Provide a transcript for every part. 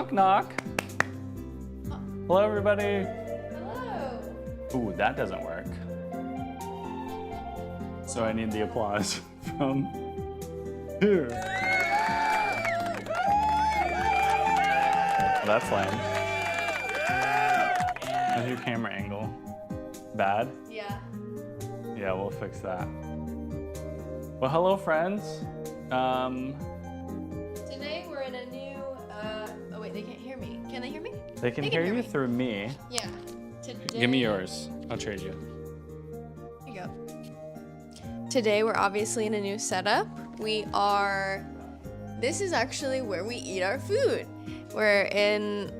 Knock, knock. Hello, everybody. Hello. Ooh, that doesn't work. So I need the applause from here. Oh, that's lame. How's your camera angle? Bad? Yeah. Yeah, we'll fix that. Well, hello, friends. Today we're in a new, oh wait, they can't hear me. Can they hear me? They can hear you through me. Yeah. Today... Give me yours. I'll trade you. Here you go. Today we're obviously in a new setup. This is actually where we eat our food. We're in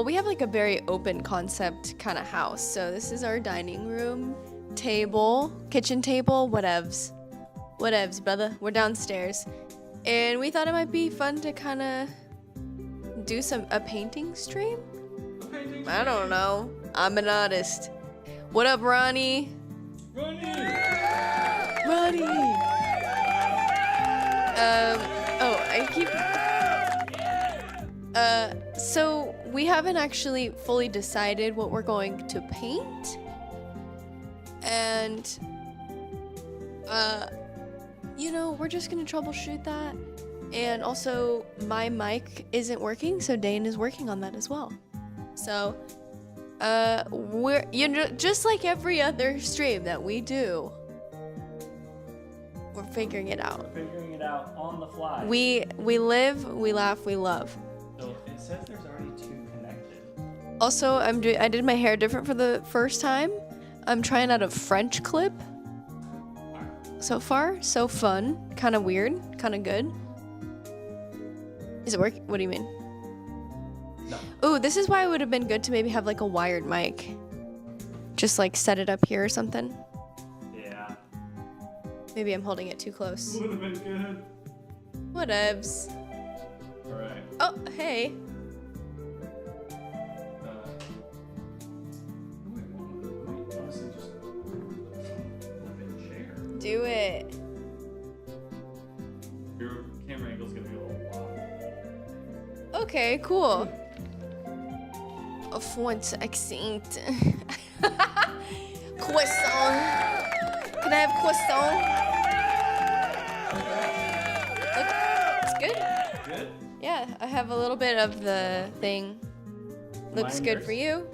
we have like a very open concept kind of house. So this is our dining room, table, kitchen table, whatevs. Whatevs, brother. We're downstairs. And we thought it might be fun to kind of do a painting stream? I don't know. I'm an artist. What up, Ronnie? Ronnie! So we haven't actually fully decided what we're going to paint. And, we're just gonna troubleshoot that. And also, my mic isn't working, so Dane is working on that as well. So, we're, just like every other stream that we do, we're figuring it out. We're figuring it out on the fly. We live, we laugh, we love. So it says there's already 2 connected. Also, I did my hair different for the first time. I'm trying out a French clip. So far, so fun. Kind of weird, kind of good. Is it working? What do you mean? No. Ooh, this is why it would have been good to maybe have like a wired mic. Just like set it up here or something. Yeah. Maybe I'm holding it too close. Would have been good. Whatevs. Alright. Oh, hey. Do it. Your camera angle's gonna be a little wild. Okay, cool. Of one accent. Croissant. Can I have croissant? Look, it's good. Good? Yeah, I have a little bit of the thing. Looks Mine good yours? for you.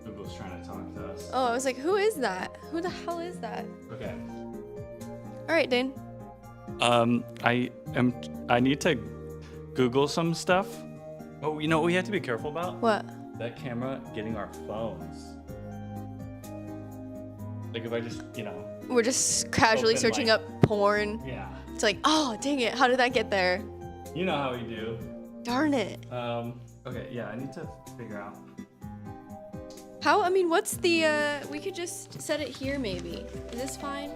Google's trying to talk to us. Oh, I was like, who is that? Who the hell is that? Okay. All right, Dane. I need to Google some stuff. Oh, you know what we have to be careful about? What? That camera getting our phones. Like if I just, We're just casually Open, searching like- up porn. Yeah. It's like, oh, dang it. How did that get there? You know how we do. Darn it. Okay, yeah, I need to figure out. What's the, we could just set it here maybe. Is this fine?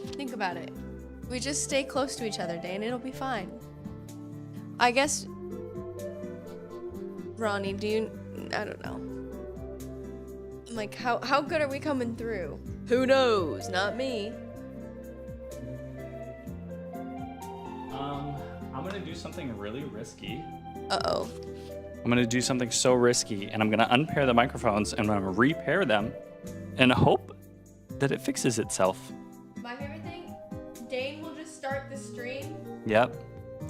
Think about it. We just stay close to each other, Dane. It'll be fine. I guess, Ronnie, I don't know. Like, how good are we coming through? Who knows? Not me. I'm gonna do something really risky. Uh-oh. I'm gonna do something so risky, and I'm gonna unpair the microphones, and I'm gonna repair them, and hope that it fixes itself. My favorite thing, Dane will just start the stream. Yep.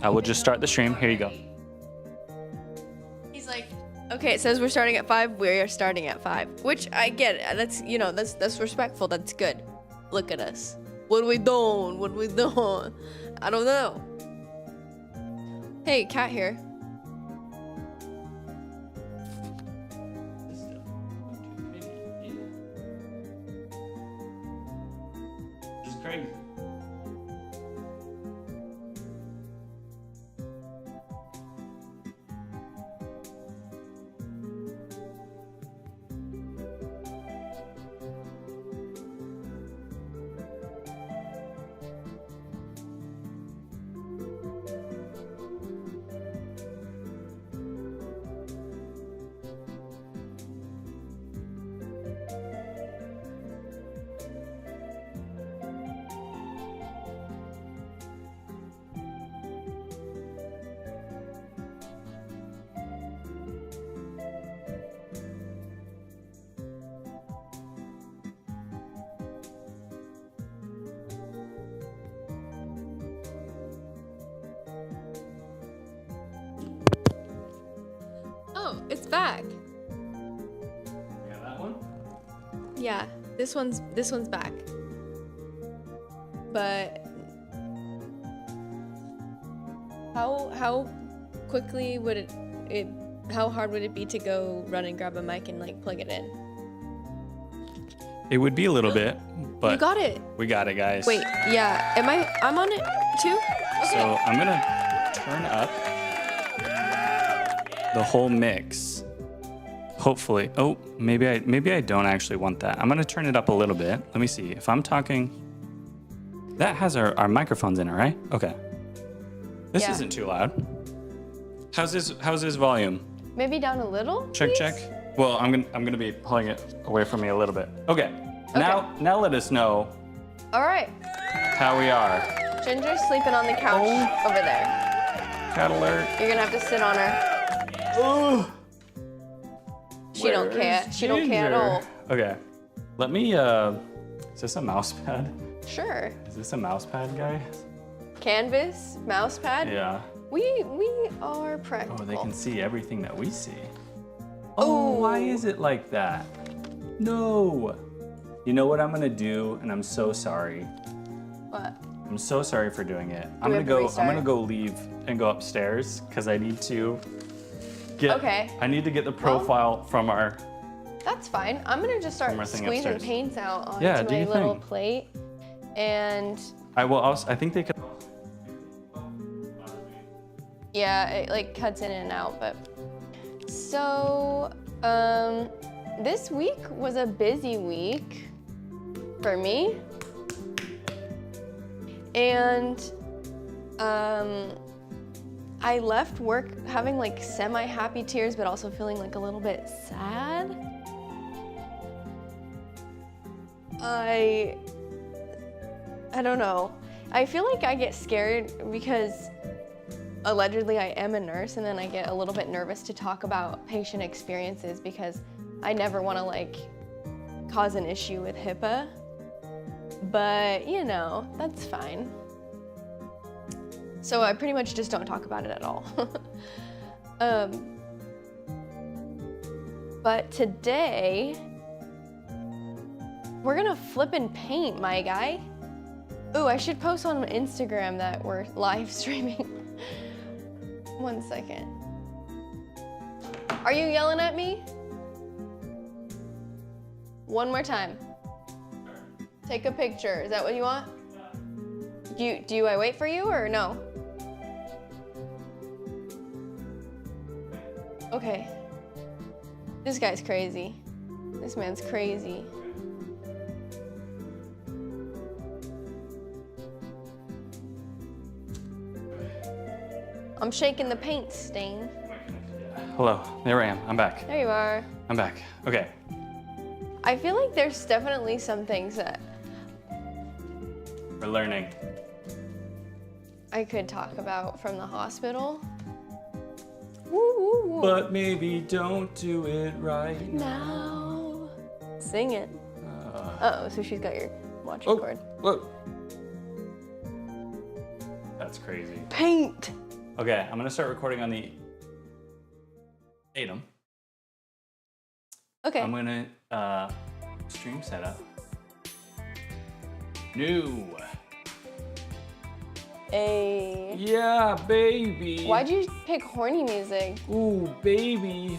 I will just start the stream. Here you go. He's like, okay, it says we're starting at 5. We are starting at 5, which I get. That's respectful. That's good. Look at us. What are we doing? What are we doing? I don't know. Hey, cat here. This is crazy. back. Yeah, that one? Yeah, this one's back. But how quickly would it how hard would it be to go run and grab a mic and like plug it in? It would be a little bit, but You got it. we got it, guys. Wait, yeah. I'm on it too? Okay. So I'm gonna turn up the whole mix. Hopefully. Oh, maybe I don't actually want that. I'm gonna turn it up a little bit. Let me see. If I'm talking, that has our microphones in it, right? Okay. This Yeah. isn't too loud. How's this volume? Maybe down a little? Check, please? check. Well, I'm gonna be pulling it away from me a little bit. Okay. Now let us know All right. how we are. Ginger's sleeping on the couch Oh. over there. Cat alert. You're gonna have to sit on her. Oh. She don't care. Where's She don't care at Ginger? all. Okay. Let me, is this a mouse pad? Sure. Is this a mouse pad, guy? Canvas, mouse pad. Yeah. We are practical. Oh, they can see everything that we see. Oh. Why is it like that? No. You know what I'm gonna do, and I'm so sorry. What? I'm so sorry for doing it. we have to I'm restart? gonna go leave and go upstairs because I need to get. Okay. I need to get the profile from our. That's fine. I'm gonna just start One more thing squeezing upstairs. paints out onto Yeah, do my your little thing. plate, and I will also. I think they could. yeah, it like cuts in and out. But so this week was a busy week for me, and I left work having like semi-happy tears, but also feeling like a little bit sad. I don't know. I feel like I get scared because allegedly I am a nurse, and then I get a little bit nervous to talk about patient experiences because I never want to like cause an issue with HIPAA. But you know, that's fine. So I pretty much just don't talk about it at all. But today, we're gonna flip and paint, my guy. Ooh, I should post on Instagram that we're live streaming. 1 second. Are you yelling at me? One more time. Take a picture. Is that what you want? Do I wait for you or no? Okay. This guy's crazy. This man's crazy. I'm shaking the paint stain. Hello. There I am. I'm back. There you are. I'm back. Okay. I feel like there's definitely some things that We're learning. I could talk about from the hospital. Woo, woo, woo. But maybe don't do it right Now. Sing it. Uh-oh, so she's got your watching cord. Look. That's crazy. Paint. Okay, I'm gonna start recording on the AITAH. Okay. I'm gonna stream setup. New. Hey. Yeah, baby. Why'd you pick horny music? Ooh, baby.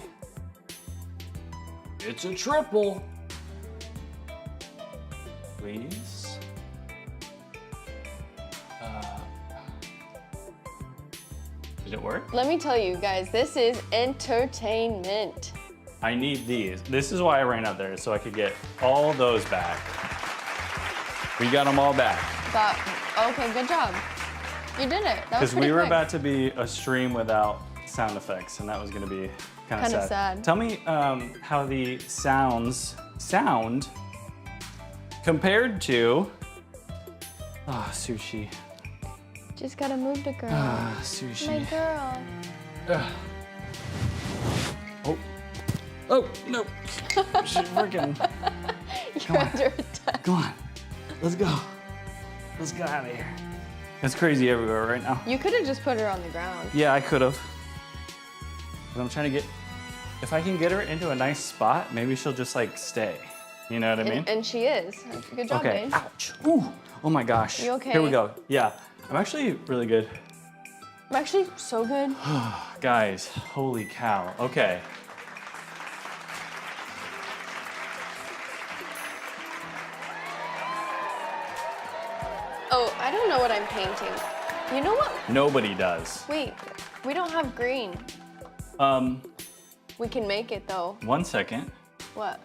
It's a triple. Please. Did it work? Let me tell you guys, this is entertainment. I need these. This is why I ran out there, so I could get all those back. We got them all back. Okay, good job. You did it. That was Because pretty we were quick. about to be a stream without sound effects, and that was gonna be kind of Kinda sad. sad. Tell me how the sound compared to sushi. Just gotta move the girl. Sushi. My girl. Oh no! She's freaking. You're under attack. Come on, let's go. Let's get out of here. It's crazy everywhere right now. You could have just put her on the ground. Yeah, I could have. But I'm trying to get if I can get her into a nice spot, maybe she'll just like stay. You know what I mean? And she is. Good job, Okay. Dane. Ouch. Ooh. Oh my gosh. You okay? Here we go. Yeah. I'm actually really good. I'm actually so good. Guys, holy cow. Okay. Oh, I don't know what I'm painting. You know what? Nobody does. Wait, we don't have green. We can make it though. 1 second. What?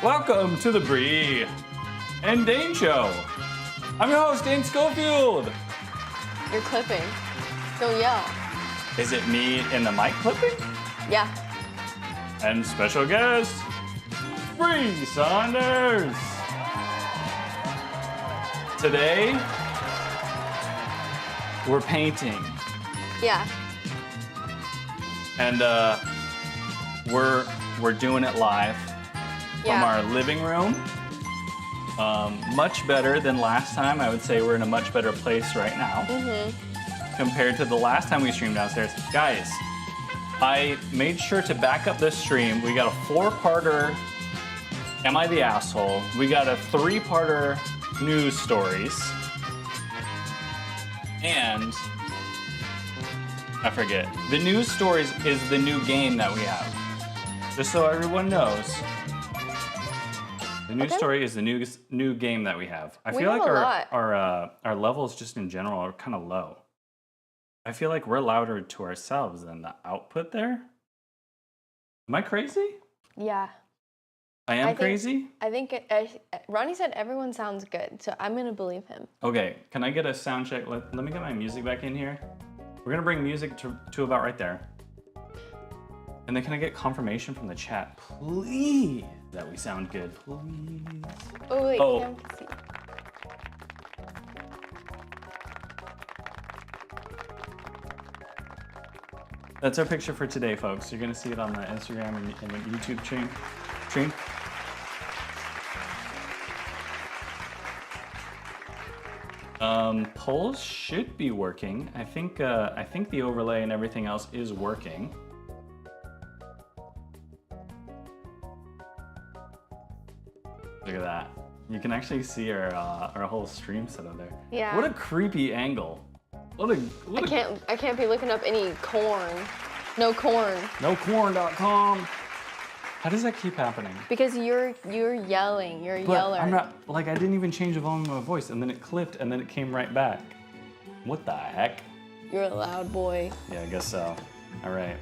Welcome to the Bree and Dane Show. I'm your host, Dane Schofield. You're clipping. Don't yell. Is it me in the mic clipping? Yeah. And special guest, Bree Saunders. Today, we're painting. Yeah. And we're doing it live from our living room. Much better than last time. I would say we're in a much better place right now compared to the last time we streamed downstairs. Guys, I made sure to back up this stream. We got a 4-parter Am I the Asshole? We got a 3-parter news stories. And I forget. The news stories is the new game that we have. Just so everyone knows. The news story is the new game that we have. I feel like our levels just in general are kind of low. I feel like we're louder to ourselves than the output there. Am I crazy? Yeah. I am crazy? I think Ronnie said everyone sounds good, so I'm gonna believe him. Okay, can I get a sound check? Let me get my music back in here. We're gonna bring music to about right there. And then can I get confirmation from the chat, please, that we sound good, please? Oh wait, can't see. That's our picture for today, folks. You're gonna see it on the Instagram and the YouTube stream. Polls should be working. I think the overlay and everything else is working. Look at that. You can actually see our whole stream setup there. Yeah. What a creepy angle. I can't be looking up any corn. No corn. NoCorn.com. How does that keep happening? Because you're yelling. You're a yeller. I'm not, like, I didn't even change the volume of my voice, and then it clipped, and then it came right back. What the heck? You're a loud boy. Yeah, I guess so. All right.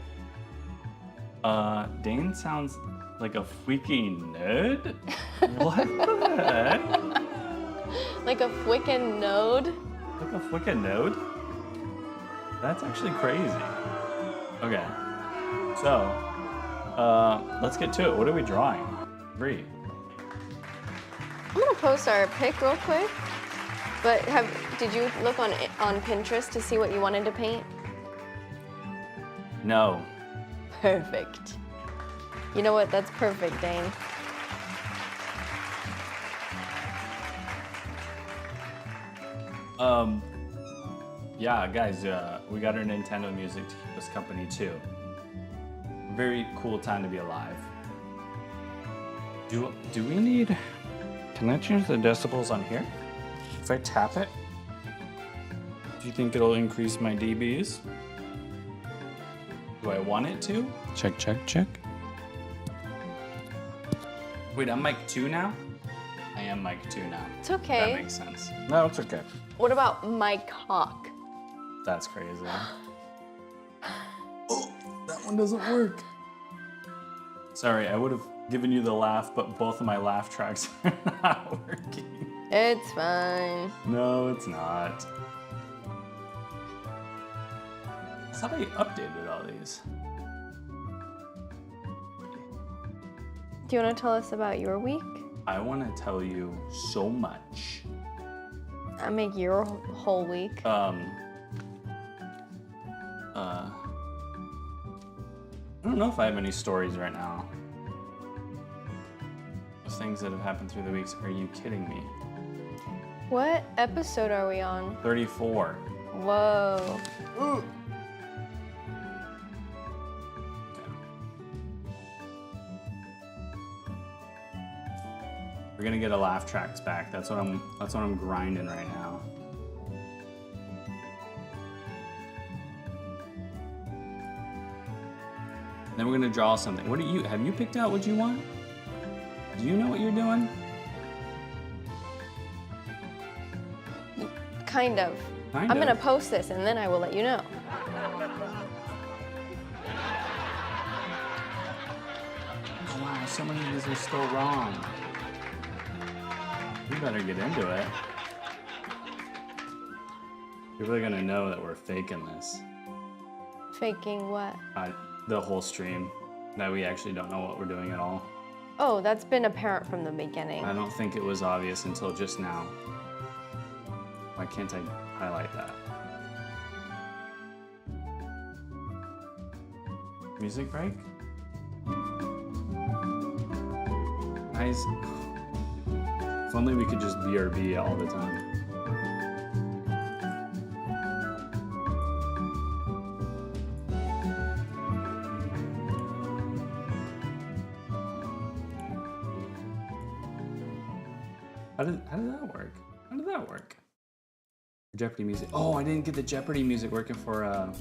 Dane sounds like a freaking nerd? What the heck? Like a fwickin' node? Like a freaking node? That's actually crazy. Okay. So, let's get to it. What are we drawing? Bree. I'm gonna post our pic real quick. But did you look on Pinterest to see what you wanted to paint? No. Perfect. You know what? That's perfect, Dane. Yeah, guys, we got our Nintendo music to keep us company too. Very cool time to be alive. Do we need... Can I change the decibels on here? If I tap it, do you think it'll increase my dBs? Do I want it to? Check, check, check. Wait, I'm mic 2 now? I am mic 2 now. It's okay. That makes sense. No, it's okay. What about my cock? That's crazy. Oh, that one doesn't work. Sorry, I would have given you the laugh, but both of my laugh tracks are not working. It's fine. No, it's not. Somebody updated all these. Do you want to tell us about your week? I want to tell you so much. I make your whole week. I don't know if I have any stories right now. Those things that have happened through the weeks. Are you kidding me? What episode are we on? 34. Whoa. Ooh. We're gonna get a laugh tracks back. That's what I'm grinding right now. Then we're gonna draw something. Have you picked out what you want? Do you know what you're doing? Kind of. I'm gonna post this and then I will let you know. Oh, wow, so many of these are still wrong. We better get into it. People are gonna know that we're faking this. Faking what? The whole stream. That we actually don't know what we're doing at all. Oh, that's been apparent from the beginning. I don't think it was obvious until just now. Why can't I highlight that? Music break? Guys, if only we could just BRB all the time. How did that work? How did that work? Jeopardy music. Oh, I didn't get the Jeopardy music working for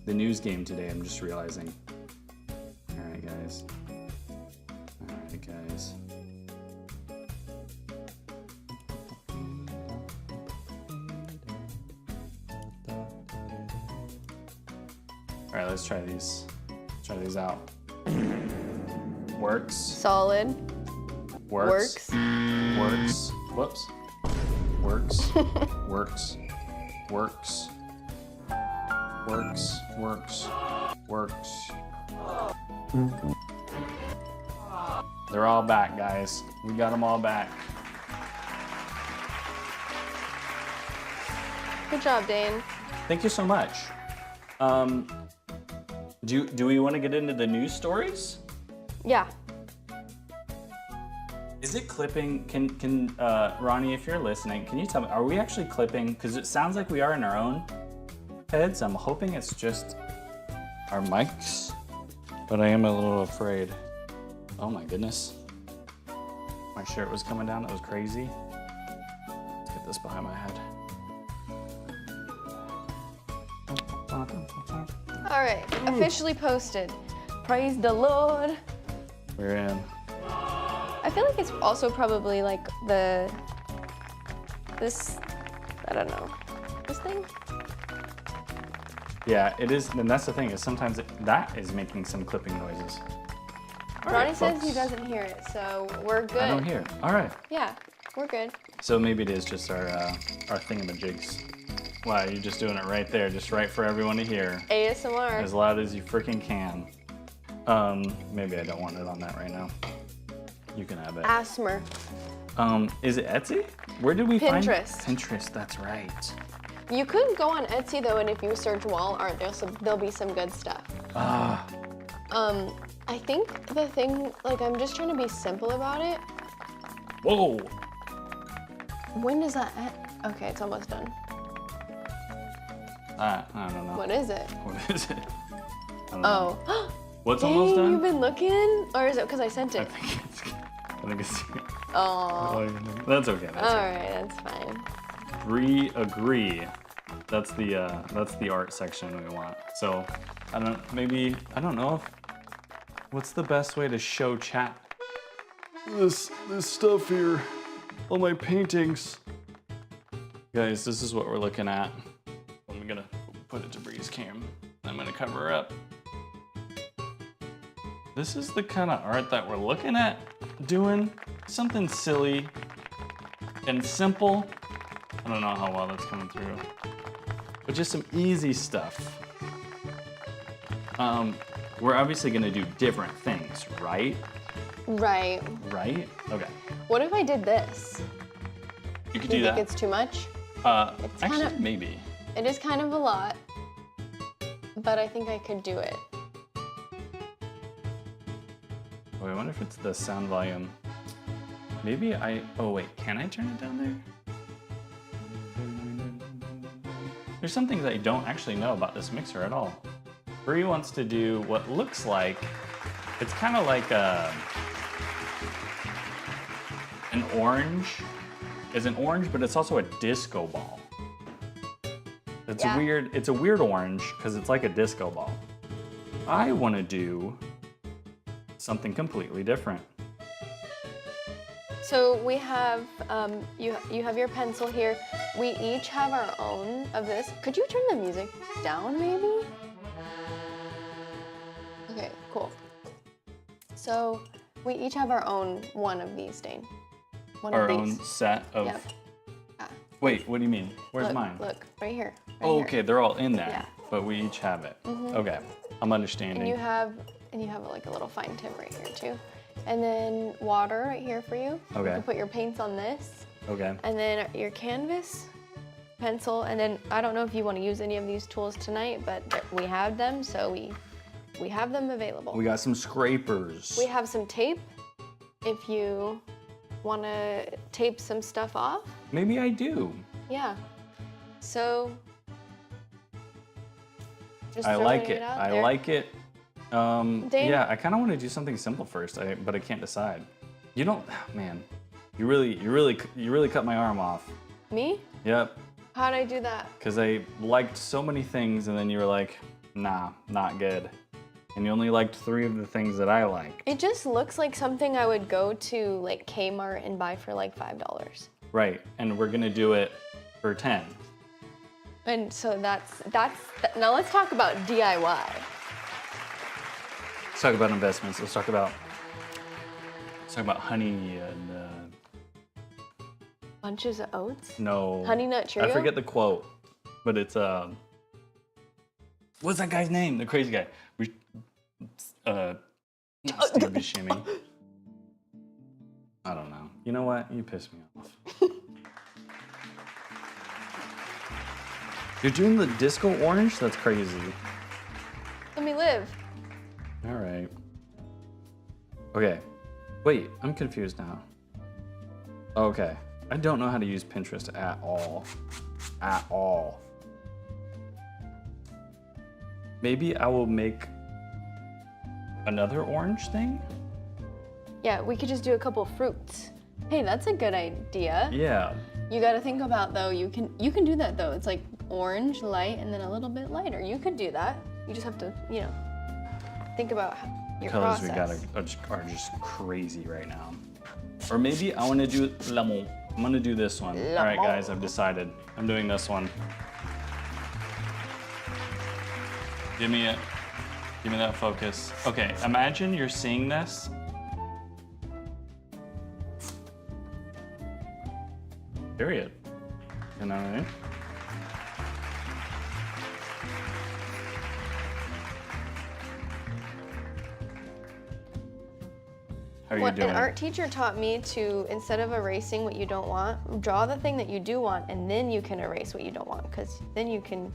the news game today. I'm just realizing. All right, guys. All right, guys. All right, let's try these. Try these out. Works. Solid. Works. Works. Whoops. Works. Works. Works. Works. Works. Works. They're all back, guys. We got them all back. Good job, Dane. Thank you so much. Do we want to get into the news stories? Yeah. Is it clipping? Can Ronnie, if you're listening, can you tell me, are we actually clipping? Because it sounds like we are in our own heads. I'm hoping it's just our mics, but I am a little afraid. Oh my goodness. My shirt was coming down, that was crazy. Let's get this behind my head. All right, officially posted. Praise the Lord. We're in. I feel like it's also probably like this, I don't know, this thing? Yeah, it is, and that's the thing, is sometimes that is making some clipping noises. All Ronnie right, says folks. he doesn't hear it, so we're good. I don't hear it. All right. Yeah, we're good. So maybe it is just our thingamajigs. Wow, you're just doing it right there, just right for everyone to hear. ASMR. As loud as you freaking can. Maybe I don't want it on that right now. You can have it. ASMR. Is it Etsy? Where did we Pinterest. find Pinterest? That's right. You could go on Etsy though, and if you search wall art, there'll be some good stuff. Ah. I think the thing, like, I'm just trying to be simple about it. Whoa. When does that end? Okay, it's almost done. I don't know. What is it? What is it? I don't know. Oh. What's Dang, almost done? you've been looking? Or is it because I sent I it? think it's. Oh. That's okay. That's All okay. right, that's fine. Agree. That's the art section we want. So I don't know what's the best way to show chat this stuff here, all my paintings. Guys, this is what we're looking at. I'm gonna put it to Bree's cam. I'm gonna cover her up. This is the kind of art that we're looking at doing. Something silly and simple. I don't know how well that's coming through, but just some easy stuff. We're obviously gonna do different things, right? Right. Right? Okay. What if I did this? You could Do do you that. think it's too much? Actually, kinda- maybe. It is kind of a lot, but I think I could do it. Oh, I wonder if it's the sound volume. Maybe oh wait, can I turn it down there? There's some things I don't actually know about this mixer at all. Bree wants to do what looks like, it's kind of like an orange. It's an orange, but it's also a disco ball. It's weird. It's a weird orange because it's like a disco ball. I want to do something completely different. So we have, you have your pencil here. We each have our own of this. Could you turn the music down maybe? Okay, cool. So we each have our own one of these, Dane. Our own set of... Yep. Wait, what do you mean? Where's Look, mine? Look, right here. Right Oh, here. okay, they're all in there, Yeah. but we each have it. Okay, I'm understanding. And you have like a little fine tip right here too. And then water right here for you. Okay. You can put your paints on this. Okay. And then your canvas, pencil, and then I don't know if you want to use any of these tools tonight, but we have them, so we have them available. We got some scrapers. We have some tape if you want to tape some stuff off. Maybe I do. Yeah. So just I like throwing it. out I there. like it. Dane? Yeah, I kind of want to do something simple first, but I can't decide. You don't, man. You really cut my arm off. Me? Yep. How'd I do that? Because I liked so many things, and then you were like, nah, not good. And you only liked 3 of the things that I liked. It just looks like something I would go to like Kmart and buy for like $5. Right, and we're gonna do it for 10. And so that's now let's talk about DIY. Let's talk about investments. Let's talk about honey and Bunches of oats? no. Honey Nut Trio? I forget the quote, but it's what's that guy's name? The crazy guy. Not Steve Buscemi. I don't know. You know what? You pissed me off. You're doing the disco orange? That's crazy. Let me live. All right. Okay. Wait, I'm confused now. Okay. I don't know how to use Pinterest at all. At all. Maybe I will make another orange thing? Yeah, we could just do a couple fruits. Hey, that's a good idea. Yeah. You got to think about though. You can do that though. It's like orange, light, and then a little bit lighter. You could do that. You just have to, think about your Colors process. we got are just crazy right now. Or maybe I want to do lemon. I'm gonna do this one. All right, guys, I've decided. I'm doing this one. Give me it. Give me that focus. Okay, imagine you're seeing this. Period. You know what I mean? How are you doing? An art teacher taught me to, instead of erasing what you don't want, draw the thing that you do want, and then you can erase what you don't want, because then you can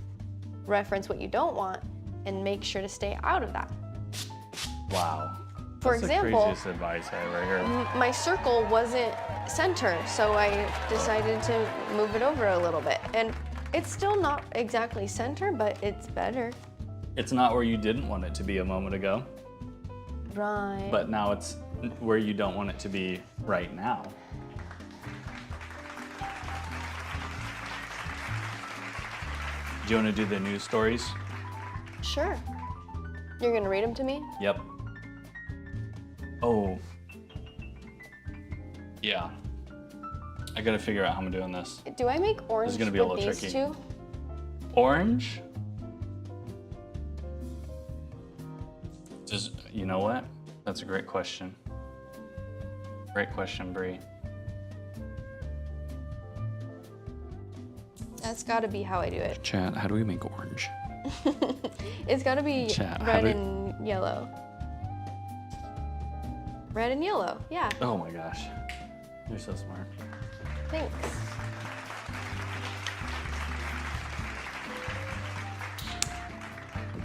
reference what you don't want and make sure to stay out of that. Wow. For That's example, the craziest advice I ever heard. my circle wasn't center, so I decided to move it over a little bit. And it's still not exactly center, but it's better. It's not where you didn't want it to be a moment ago, Right. but now it's where you don't want it to be right now. Do you want to do the news stories? Sure. You're gonna read them to me? Yep. Oh. Yeah. I gotta figure out how I'm doing this. Do I make orange gonna be a with little these tricky. two? Orange? You know what? That's a great question. Great question, Bree. That's gotta be how I do it. Chat, how do we make orange? It's gotta be Chat, how red do- and yellow. Red and yellow, yeah, Oh my gosh. You're so smart. thanks.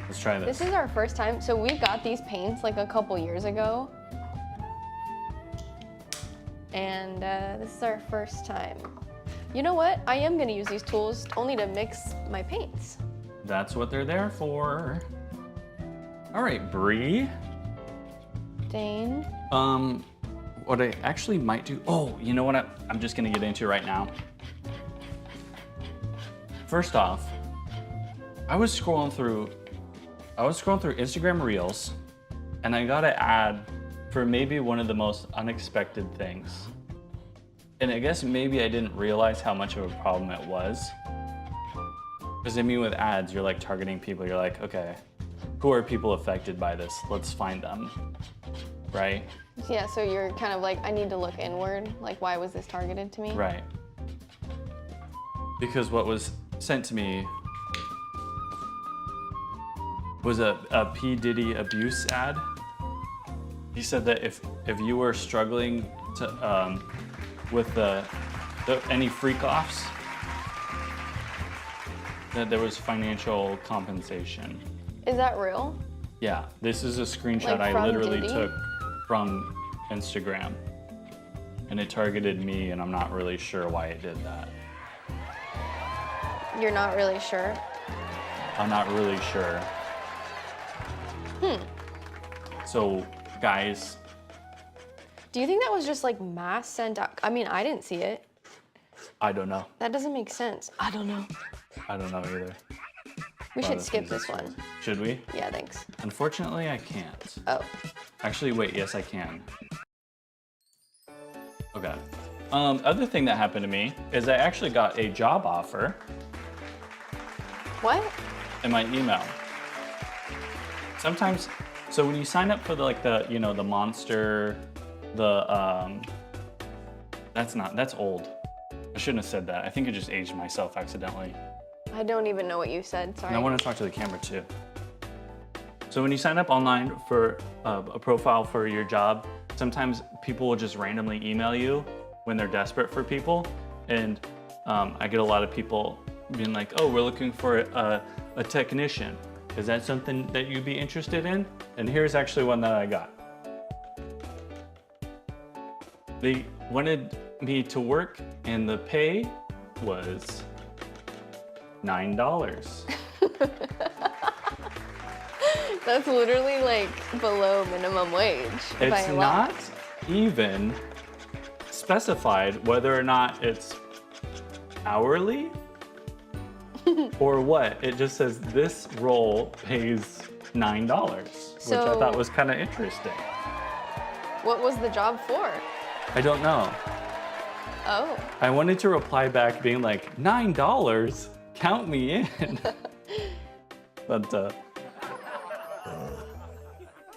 Let's try this. This is our first time, so we got these paints like a couple years ago. And this is our first time. You know what? I am gonna use these tools only to mix my paints. That's what they're there for. All right, Bree. Dane. What I actually might do, oh, you know what I'm just gonna get into right now. First off, I was scrolling through Instagram Reels, and I got an ad for maybe one of the most unexpected things. And I guess maybe I didn't realize how much of a problem it was. Because I mean, with ads, you're like targeting people. You're like, okay, who are people affected by this? Let's find them, right? Yeah, so you're kind of like, I need to look inward. Like, why was this targeted to me? Right. Because what was sent to me was a P. Diddy abuse ad. He said that if you were struggling to with any freak-offs, that there was financial compensation. Is that real? Yeah, this is a screenshot Like I literally Diddy? took from Instagram, and it targeted me, and I'm not really sure why it did that. You're not really sure? I'm not really sure. So, guys, Do you think that was just like mass sent out? I mean, I didn't see it. I don't know. That doesn't make sense. I don't know. I don't know either. We Wow, should this skip is this scary. one. Should we? Yeah, thanks. Unfortunately, I can't. Oh. Actually, wait, yes, I can. Okay. Other thing that happened to me is I actually got a job offer What? in my email. Sometimes, so when you sign up for the Monster, that's old. I shouldn't have said that. I think I just aged myself accidentally. I don't even know what you said, sorry. And I want to talk to the camera too. So when you sign up online for a profile for your job, sometimes people will just randomly email you when they're desperate for people. And I get a lot of people being like, oh, we're looking for a technician. Is that something that you'd be interested in? And here's actually one that I got. They wanted me to work, and the pay was $9. That's literally like below minimum wage. by It's a lot. not even specified whether or not it's hourly or what. It just says this role pays $9, which I So- thought was kind of interesting. What was the job for? I don't know. Oh. I wanted to reply back being like, $9? Count me in. But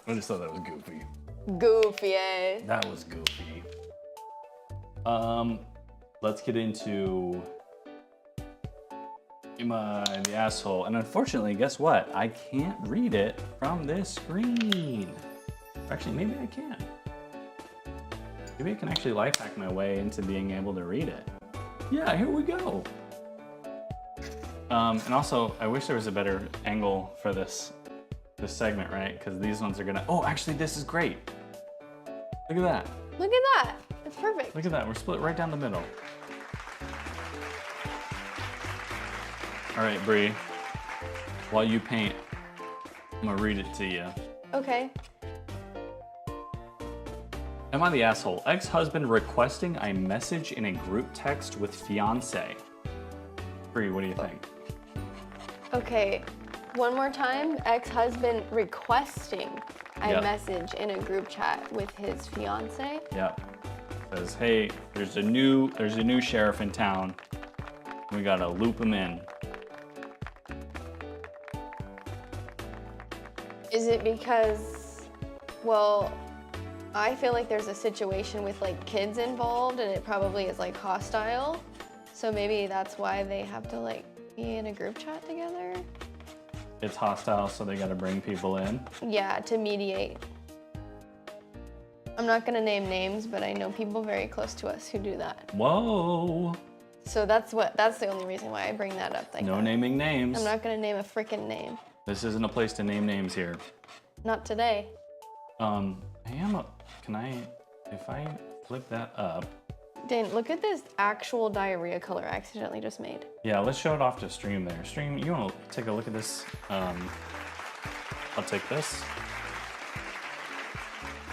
I just thought that was goofy. Goofy, eh? That was goofy. Let's get into the asshole. And unfortunately, guess what? I can't read it from this screen. Actually, maybe I can. Maybe I can actually life hack my way into being able to read it. Yeah, here we go. And also, I wish there was a better angle for this segment, right? Because these ones are gonna, oh, actually, this is great. Look at that. Look at that. It's perfect. Look at that, we're split right down the middle. All right, Bree, while you paint, I'm gonna read it to you. Okay. Am I the asshole? Ex-husband requesting I message in a group text with fiance. Bree, what do you think? Okay. One more time. Ex-husband requesting a Yep. message in a group chat with his fiance. Yep. Says, hey, there's a new sheriff in town. We gotta loop him in. Is it because, well, I feel like there's a situation with like kids involved and it probably is like hostile. So maybe that's why they have to like be in a group chat together. It's hostile, so they gotta bring people in. Yeah, to mediate. I'm not gonna name names, but I know people very close to us who do that. Whoa. So that's the only reason why I bring that up like No that. naming names. I'm not gonna name a freaking name. This isn't a place to name names here. Not today. If I flip that up, Dane, look at this actual diarrhea color I accidentally just made. Yeah, let's show it off to stream there. Stream, you want to take a look at this? I'll take this.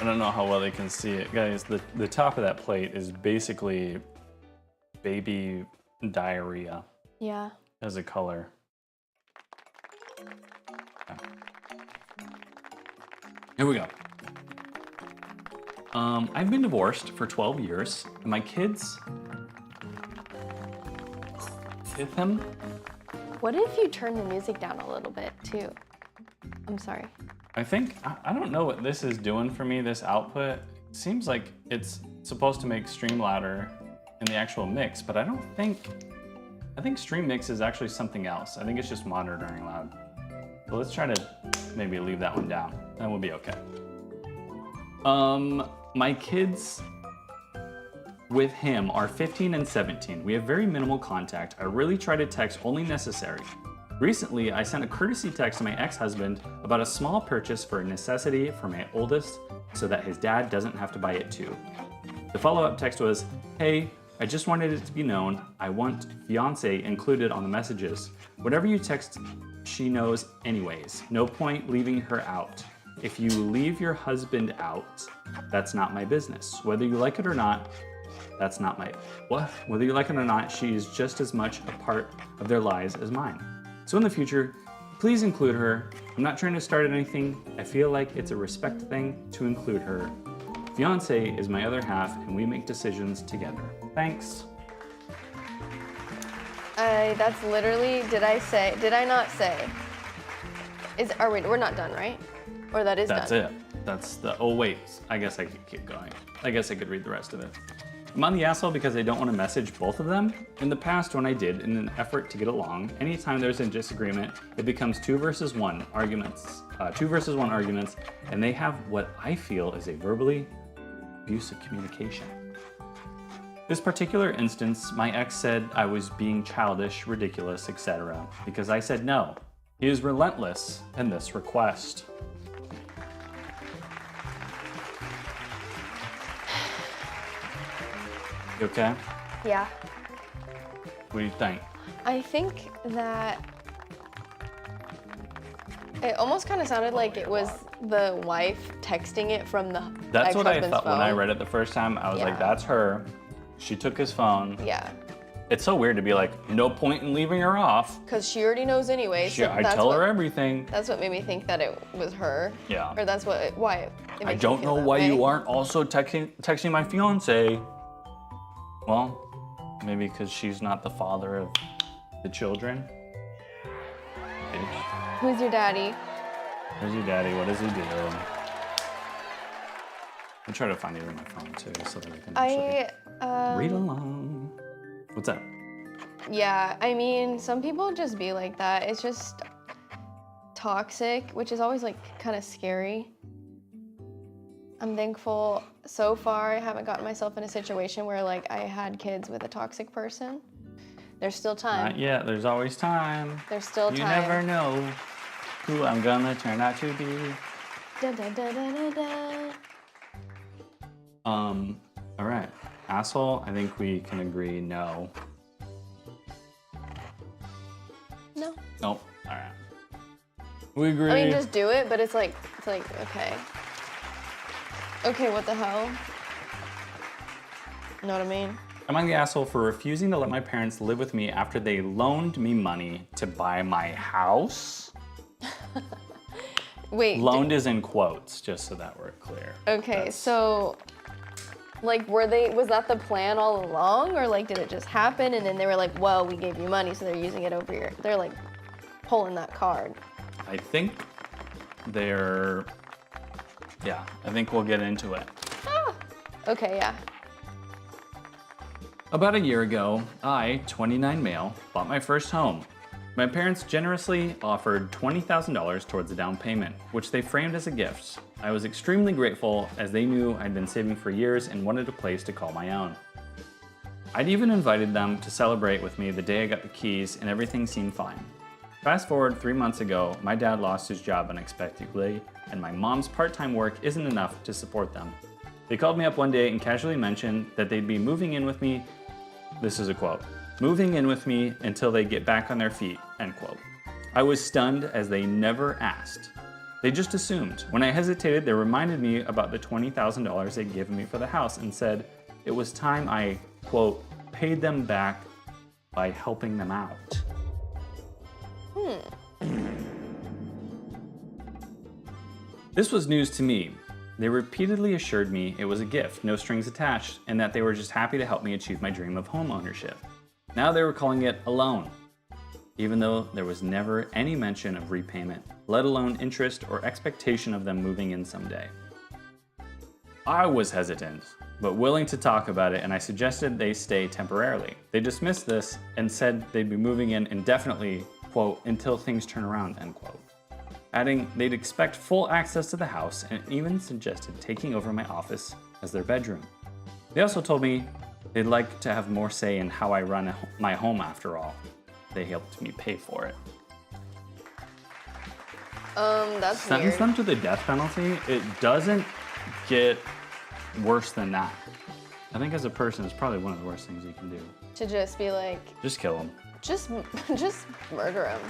I don't know how well they can see it. Guys, the top of that plate is basically baby diarrhea Yeah. as a color. Here we go. I've been divorced for 12 years, and my kids with him. What if you turn the music down a little bit too? I'm sorry. I think, I don't know what this is doing for me, this output. It seems like it's supposed to make stream louder in the actual mix, but I think stream mix is actually something else. I think it's just monitoring loud. So let's try to maybe leave that one down. That will be okay. My kids with him are 15 and 17. We have very minimal contact. I really try to text only necessary. Recently, I sent a courtesy text to my ex-husband about a small purchase for a necessity for my oldest so that his dad doesn't have to buy it too. The follow-up text was, hey, I just wanted it to be known I want fiance included on the messages. Whatever you text, she knows anyways. No point leaving her out. If you leave your husband out, that's not my business. Whether you like it or not, that's not my, what? Whether you like it or not, she is just as much a part of their lives as mine. So in the future, please include her. I'm not trying to start anything. I feel like it's a respect thing to include her. Fiance is my other half and we make decisions together. Thanks. That's literally, did I not say? We're not done, right? Or that is That's done? it. That's the, oh wait, I guess I could keep going. I guess I could read the rest of it. I'm on the asshole because I don't want to message both of them. In the past, when I did, in an effort to get along, anytime there's a disagreement, it becomes 2 versus 1 arguments, and they have what I feel is a verbally abusive communication. This particular instance, my ex said I was being childish, ridiculous, etc. because I said no. He is relentless in this request. You okay? Yeah. What do you think? I think that it almost kind of sounded like it was the wife texting it from the That's what I ex-husband's thought phone. when I read it the first time. I was like, that's her. She took his phone. Yeah. It's so weird to be like, no point in leaving her off. Because she already knows anyway. So I tell her everything. That's what made me think that it was her. Yeah. Or that's why it I makes don't me feel know that why way. you aren't also texting my fiance. Well, maybe because she's not the father of the children. Bitch. Who's your daddy? Where's your daddy? What does he do? I'll try to find it on my phone too, so that I can actually read along. What's up? Yeah, I mean, some people just be like that. It's just toxic, which is always like kind of scary. I'm thankful so far I haven't gotten myself in a situation where like I had kids with a toxic person. There's still time. Not yet. There's always time. There's still You time. never know who I'm gonna turn out to be. Da, da, da, da, da, da. All right. Asshole, I think we can agree no. No. Nope. All right. We agree. I mean, just do it, but it's like, okay. Okay, what the hell? You know what I mean? Am I the asshole for refusing to let my parents live with me after they loaned me money to buy my house? Wait. Loaned is in quotes, just so that we're clear. Okay, so, like, was that the plan all along, or like, did it just happen and then they were like, well, we gave you money, so they're using it over here. They're like pulling that card. I think I think we'll get into it. Okay, yeah. About a year ago, I, 29 male, bought my first home. My parents generously offered $20,000 towards the down payment, which they framed as a gift. I was extremely grateful as they knew I'd been saving for years and wanted a place to call my own. I'd even invited them to celebrate with me the day I got the keys and everything seemed fine. Fast forward 3 months ago, my dad lost his job unexpectedly and my mom's part-time work isn't enough to support them. They called me up one day and casually mentioned that they'd be moving in with me. This is a quote. Moving in with me until they get back on their feet, end quote. I was stunned as they never asked. They just assumed. When I hesitated, they reminded me about the $20,000 they'd given me for the house and said it was time I, quote, paid them back by helping them out. This was news to me. They repeatedly assured me it was a gift, no strings attached, and that they were just happy to help me achieve my dream of home ownership. Now they were calling it a loan, even though there was never any mention of repayment, let alone interest or expectation of them moving in someday. I was hesitant, but willing to talk about it, and I suggested they stay temporarily. They dismissed this and said they'd be moving in indefinitely, quote, until things turn around, end quote. Adding they'd expect full access to the house and even suggested taking over my office as their bedroom. They also told me they'd like to have more say in how I run my home after all. They helped me pay for it. That's Sentence weird. them to the death penalty? It doesn't get worse than that. I think as a person, it's probably one of the worst things you can do. To just be like, Just kill them. just murder him.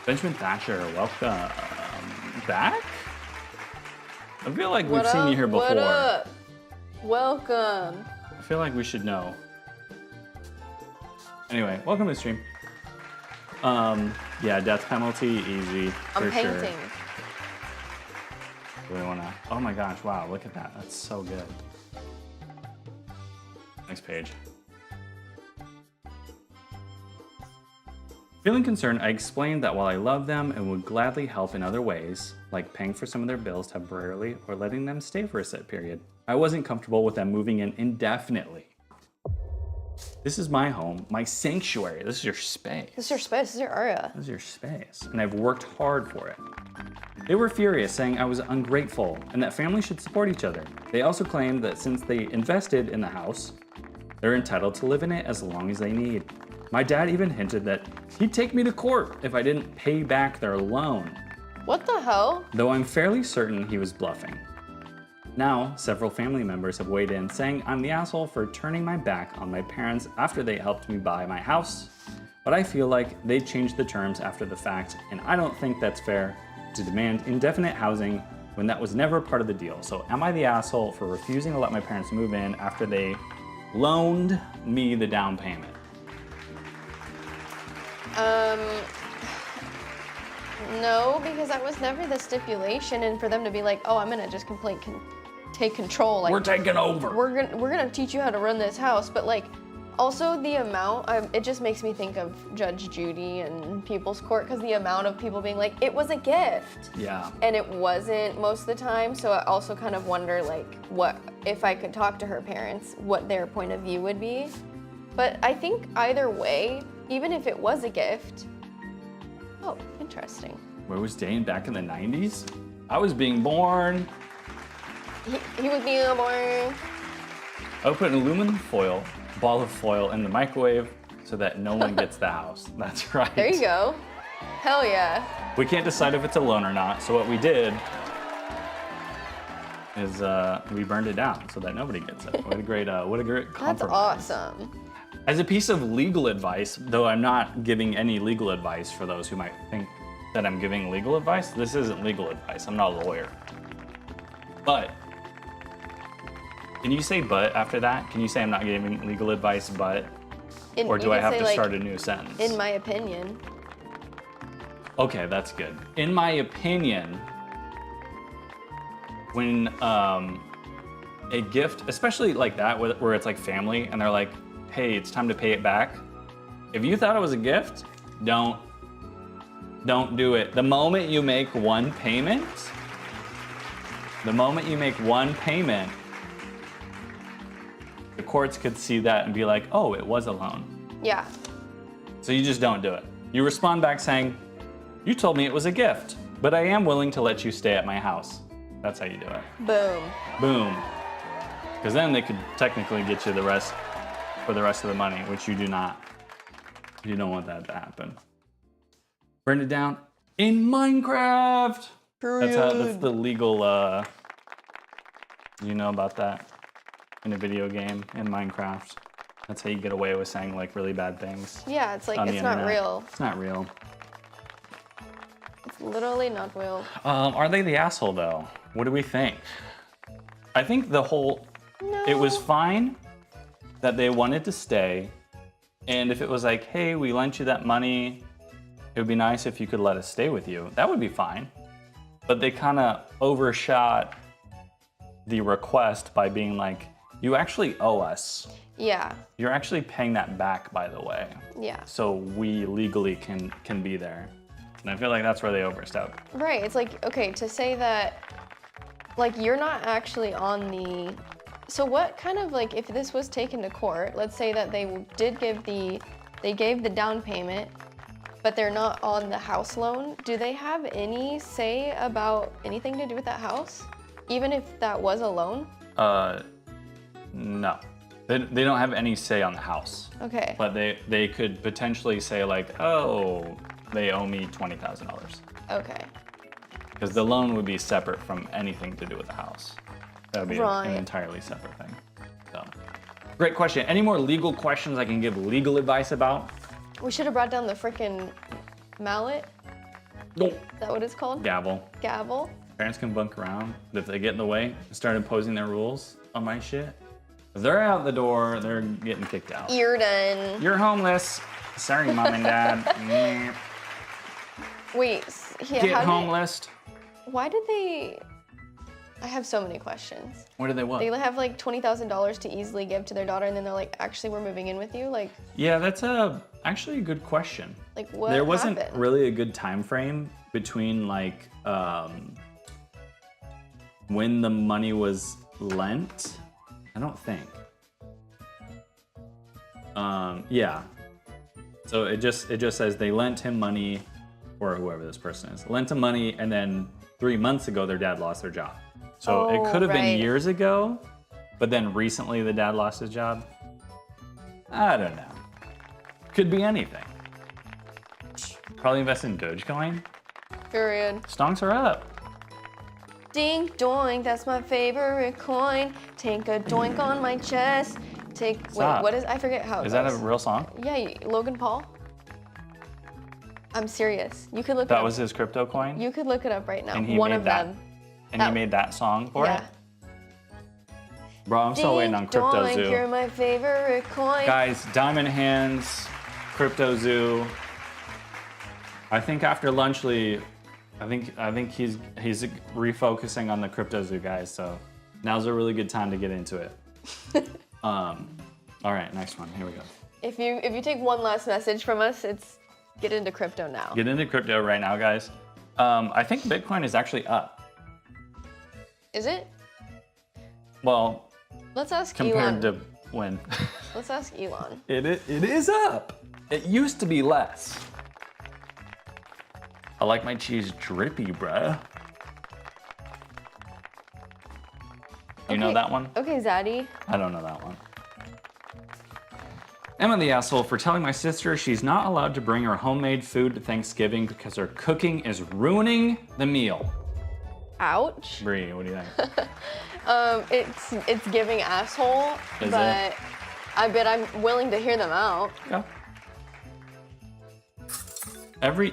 Benjamin Thatcher, welcome back? I feel like we've What seen up? you here before. What up? Welcome. I feel like we should know. Anyway, welcome to the stream. Yeah, death penalty, easy, for I'm sure. painting. Really wanna, oh my gosh, wow, look at that, that's so good. Next page. Feeling concerned, I explained that while I love them and would gladly help in other ways, like paying for some of their bills temporarily or letting them stay for a set period, I wasn't comfortable with them moving in indefinitely. This is my home, my sanctuary. This is your space. This is your space. This is your area. This is your space, and I've worked hard for it. They were furious, saying I was ungrateful and that families should support each other. They also claimed that since they invested in the house, they're entitled to live in it as long as they need. My dad even hinted that he'd take me to court if I didn't pay back their loan, What the hell? though I'm fairly certain he was bluffing. Now, several family members have weighed in saying I'm the asshole for turning my back on my parents after they helped me buy my house, but I feel like they changed the terms after the fact, and I don't think that's fair to demand indefinite housing when that was never part of the deal. So am I the asshole for refusing to let my parents move in after they loaned me the down payment? No, because that was never the stipulation, and for them to be like, oh, I'm gonna just take control. Like, We're taking over. we're gonna teach you how to run this house, but like, also the amount, it just makes me think of Judge Judy and People's Court, because the amount of people being like, it was a gift. Yeah. And it wasn't most of the time, so I also kind of wonder like, what, if I could talk to her parents, what their point of view would be. But I think either way, even if it was a gift, oh, interesting. Where was Dane back in the 90s? I was being born. He was being born. I would put an aluminum foil, ball of foil in the microwave so that no one gets the house. That's right. There you go. Hell yeah. We can't decide if it's a loan or not, so what we did is we burned it down so that nobody gets it. What a great That's compromise. awesome. As a piece of legal advice, though I'm not giving any legal advice for those who might think that I'm giving legal advice, this isn't legal advice. I'm not a lawyer. But, can you say but after that? Can you say I'm not giving legal advice but? Or do You I can have say, to like, start a new sentence? in my opinion. Okay, that's good. In my opinion, when a gift, especially like that, where it's like family and they're like, hey, it's time to pay it back. If you thought it was a gift, don't do it. The moment you make one payment, the courts could see that and be like, oh, it was a loan. Yeah. So you just don't do it. You respond back saying, you told me it was a gift, but I am willing to let you stay at my house. That's how you do it. Boom. Boom. Because then they could technically get you the rest for the rest of the money, which you do not. You don't want that to happen. Burn it down in Minecraft. That's the legal You know about that in a video game in Minecraft? That's how you get away with saying like really bad things. Yeah, it's like, on the it's not internet. real. It's not real. It's literally not real. Are they the asshole though? What do we think? I think the whole, No. it was fine that they wanted to stay. And if it was like, hey, we lent you that money, it would be nice if you could let us stay with you. That would be fine. But they kind of overshot the request by being like, you actually owe us. Yeah. You're actually paying that back, by the way. Yeah. So we legally can be there. And I feel like that's where they overstepped. Right. It's like, okay, to say that, like, you're not actually on the. So what kind of, like, if this was taken to court, let's say that they did give they gave the down payment, but they're not on the house loan, do they have any say about anything to do with that house? Even if that was a loan? No. They don't have any say on the house. Okay. But they could potentially say like, oh, they owe me $20,000. Okay. Because the loan would be separate from anything to do with the house. That would be Right. an entirely separate thing. So, great question. Any more legal questions I can give legal advice about? We should have brought down the frickin' mallet. No. Is that what it's called? Gavel. Gavel. Parents can bunk around, but if they get in the way and start imposing their rules on my shit, if they're out the door, they're getting kicked out. You're done. You're homeless. Sorry, mom and dad. Meh. Wait, yeah, Get how homeless. why did they? I have so many questions. What did they want? They have like $20,000 to easily give to their daughter, and then they're like, "Actually, we're moving in with you." Like, Yeah, that's actually a good question. like what? There wasn't happened? really a good time frame between like when the money was lent. I don't think. Yeah. So it just says they lent him money, or whoever this person is, lent him money, and then 3 months ago their dad lost their job. So it Oh, could have right. been years ago, but then recently the dad lost his job. I don't know. Could be anything. Probably invest in Dogecoin. Period. Stonks are up. Ding doink, that's my favorite coin. Take a doink on my chest. Wait, Stop. what is? I forget how. Is that a real song? Yeah, Logan Paul. I'm serious. You could look. it That up. was his crypto coin? You could look it up right now. And he One made of that. them. And he that- made that song for Yeah. it? Bro, I'm still waiting on Crypto Doink, Zoo. you're my favorite coin. Guys, Diamond Hands, Crypto Zoo. I think after Lunchley, I think he's refocusing on the Crypto Zoo, guys. So now's a really good time to get into it. All right, next one. Here we go. If you take one last message from us, it's get into crypto now. Get into crypto right now, guys. I think Bitcoin is actually up. Is it? Well, Let's ask compared Elon. to when. Let's ask Elon. It is up. It used to be less. I like my cheese drippy, bruh. You know Okay. that one? Okay, Zaddy. I don't know that one. Am I the asshole for telling my sister she's not allowed to bring her homemade food to Thanksgiving because her cooking is ruining the meal? Ouch. Bree, what do you think? It's giving asshole, Is but I bet I'm willing to hear them out. Go.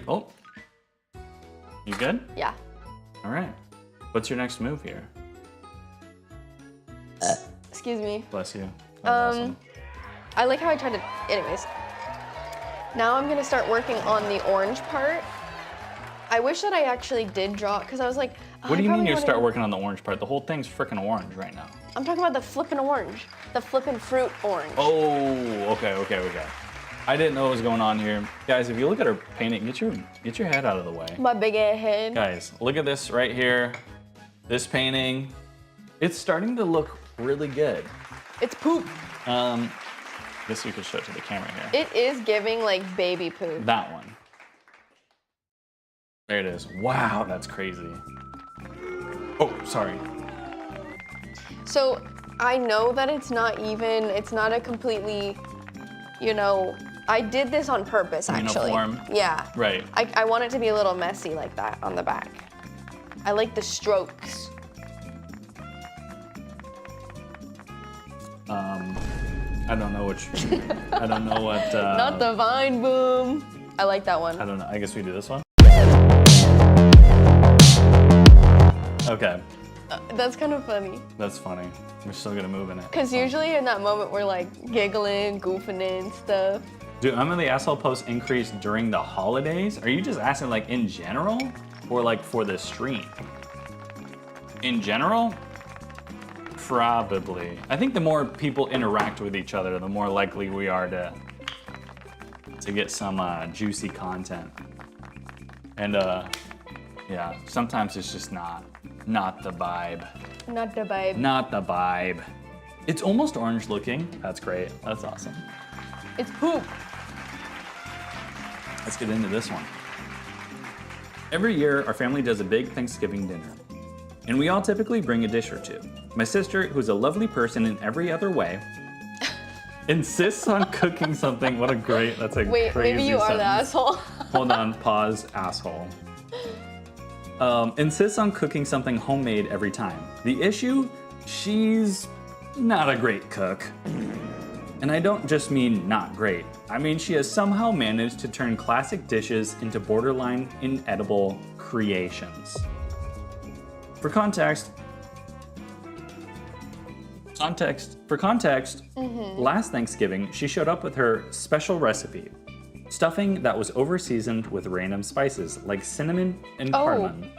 Oh. You good? Yeah. All right. What's your next move here? Excuse me. Bless you. That was awesome. I like how I tried to. Anyways. Now I'm gonna start working on the orange part. I wish that I actually did draw, because I was like, oh, What do I you mean probably you wanna- start working on the orange part? The whole thing's freaking orange right now. I'm talking about the flippin' orange. The flippin' fruit orange. Oh, okay. I didn't know what was going on here. Guys, if you look at her painting, get your head out of the way. My big ass head. Guys, look at this right here. This painting. It's starting to look really good. It's poop. I guess you could show it to the camera here. It is giving like baby poop. That one. There it is. Wow, that's crazy. Oh, sorry. So I know that it's not a completely, I did this on purpose actually. Uniform. Yeah. Right. I want it to be a little messy like that on the back. I like the strokes. I don't know which. I don't know what. Not the vine boom. I like that one. I don't know. I guess we do this one. Okay. That's kind of funny. That's funny. We're still gonna move in it. Because usually in that moment we're like giggling, goofing and stuff. Do I'm in the asshole posts increase during the holidays? Are you just asking like in general, or like for the stream? In general, probably. I think the more people interact with each other, the more likely we are to get some juicy content. And yeah, sometimes it's just not the vibe. Not the vibe. Not the vibe. It's almost orange looking. That's great. That's awesome. It's poop. Let's get into this one. Every year, our family does a big Thanksgiving dinner, and we all typically bring a dish or two. My sister, who's a lovely person in every other way, insists on cooking something. What a great, that's a Wait, crazy maybe you are the sentence. asshole. Hold on, pause, asshole. Insists on cooking something homemade every time. The issue, she's not a great cook. And I don't just mean not great. I mean she has somehow managed to turn classic dishes into borderline inedible creations. For context, last Thanksgiving, she showed up with her special recipe. Stuffing that was over-seasoned with random spices like cinnamon and cardamom.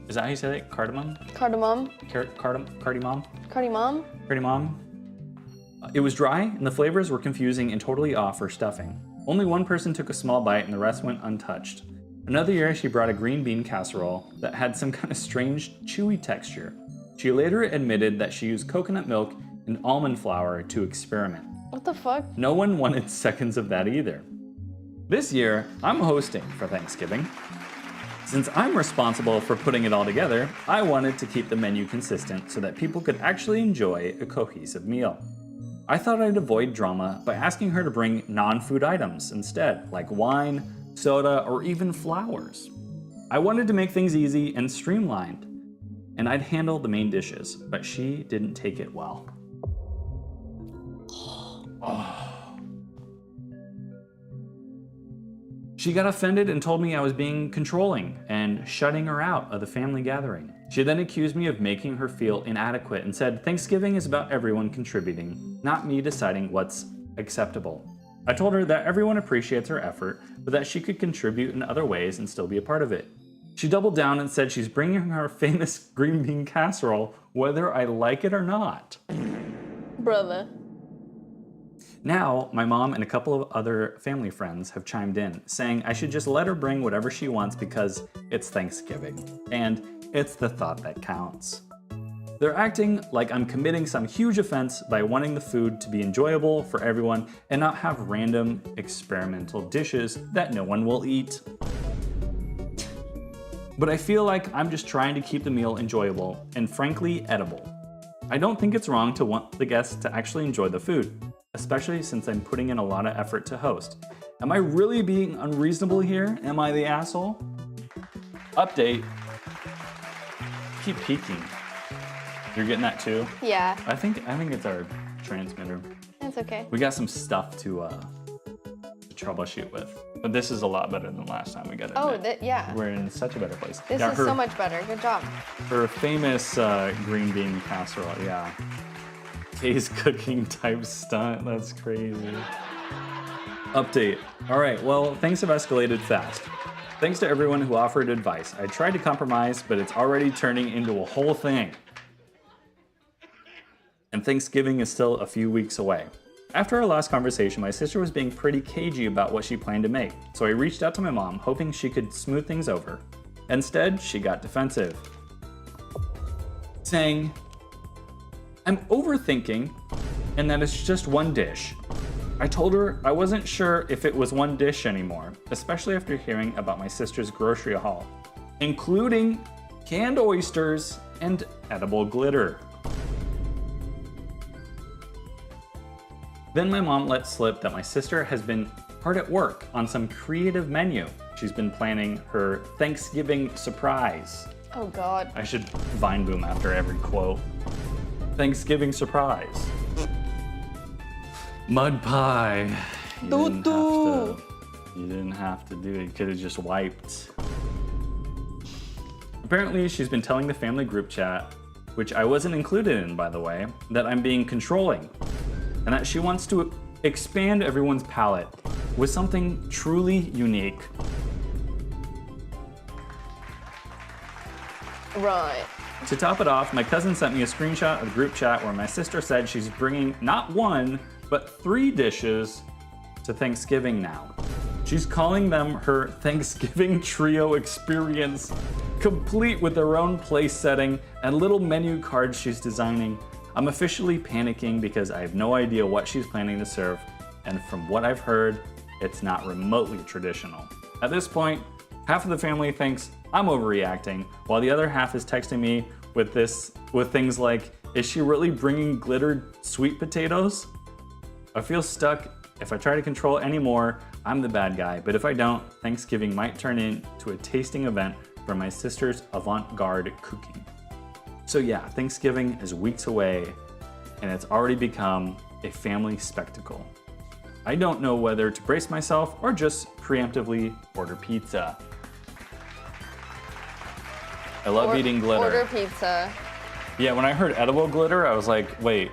Is that how you say it? Cardamom? Cardamom. Cardamom? Cardamom. Cardamom? It was dry and the flavors were confusing and totally off for stuffing. Only one person took a small bite and the rest went untouched. Another year, she brought a green bean casserole that had some kind of strange, chewy texture. She later admitted that she used coconut milk and almond flour to experiment. What the fuck? No one wanted seconds of that either. This year, I'm hosting for Thanksgiving. Since I'm responsible for putting it all together, I wanted to keep the menu consistent so that people could actually enjoy a cohesive meal. I thought I'd avoid drama by asking her to bring non-food items instead, like wine, soda, or even flowers. I wanted to make things easy and streamlined, and I'd handle the main dishes, but she didn't take it well. She got offended and told me I was being controlling and shutting her out of the family gathering. She then accused me of making her feel inadequate and said Thanksgiving is about everyone contributing, not me deciding what's acceptable. I told her that everyone appreciates her effort, but that she could contribute in other ways and still be a part of it. She doubled down and said she's bringing her famous green bean casserole whether I like it or not. Brother. Now, my mom and a couple of other family friends have chimed in, saying I should just let her bring whatever she wants because it's Thanksgiving, and it's the thought that counts. They're acting like I'm committing some huge offense by wanting the food to be enjoyable for everyone and not have random experimental dishes that no one will eat. But I feel like I'm just trying to keep the meal enjoyable and frankly edible. I don't think it's wrong to want the guests to actually enjoy the food, especially since I'm putting in a lot of effort to host. Am I really being unreasonable here? Am I the asshole? Update. Keep peeking. You're getting that too? Yeah. I think it's our transmitter. It's okay. We got some stuff to troubleshoot with, but this is a lot better than last time we got it. Oh, yeah. We're in such a better place. This is so much better. Good job. Her famous green bean casserole, yeah. Kay's cooking type stunt, that's crazy. Update. All right, well, things have escalated fast. Thanks to everyone who offered advice. I tried to compromise, but it's already turning into a whole thing. And Thanksgiving is still a few weeks away. After our last conversation, my sister was being pretty cagey about what she planned to make, so I reached out to my mom, hoping she could smooth things over. Instead, she got defensive, saying, I'm overthinking, and that it's just one dish. I told her I wasn't sure if it was one dish anymore, especially after hearing about my sister's grocery haul, including canned oysters and edible glitter. Then my mom let slip that my sister has been hard at work on some creative menu. She's been planning her Thanksgiving surprise. Oh God. I should Vine Boom after every quote. Thanksgiving surprise. Mud pie. Tutu. You didn't have to do it. You could have just wiped. Apparently, she's been telling the family group chat, which I wasn't included in, by the way, that I'm being controlling, and that she wants to expand everyone's palate with something truly unique. Right. To top it off, my cousin sent me a screenshot of the group chat where my sister said she's bringing not one, but 3 dishes to Thanksgiving now. She's calling them her Thanksgiving trio experience, complete with their own place setting and little menu cards she's designing. I'm officially panicking because I have no idea what she's planning to serve, and from what I've heard, it's not remotely traditional. At this point, half of the family thinks I'm overreacting, while the other half is texting me with things like, is she really bringing glittered sweet potatoes? I feel stuck. If I try to control any more, I'm the bad guy, but if I don't, Thanksgiving might turn into a tasting event for my sister's avant-garde cooking. So yeah, Thanksgiving is weeks away, and it's already become a family spectacle. I don't know whether to brace myself or just preemptively order pizza. I love eating glitter. Order pizza. Yeah, when I heard edible glitter, I was like, wait.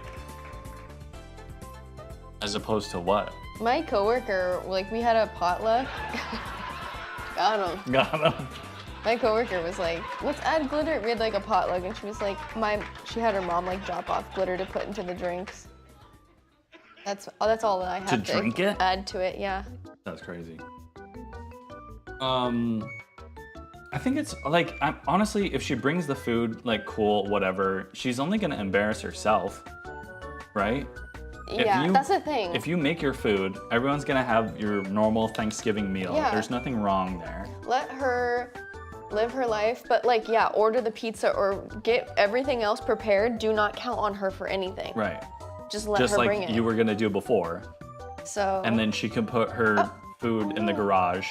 As opposed to what? My coworker, like we had a potluck. Got him. Got him. My coworker was like, let's add glitter. We had like a potluck and she was like, she had her mom like drop off glitter to put into the drinks. That's all that I have to drink it? add to it, yeah. That's crazy. I think it's like, honestly, if she brings the food, like cool, whatever, she's only gonna embarrass herself, right? Yeah, that's the thing. If you make your food, everyone's gonna have your normal Thanksgiving meal. Yeah. There's nothing wrong there. Let her live her life, but like, yeah, order the pizza or get everything else prepared. Do not count on her for anything. Right. Just let her bring it. Just like you were gonna do before. So. And then she can put her food in the garage.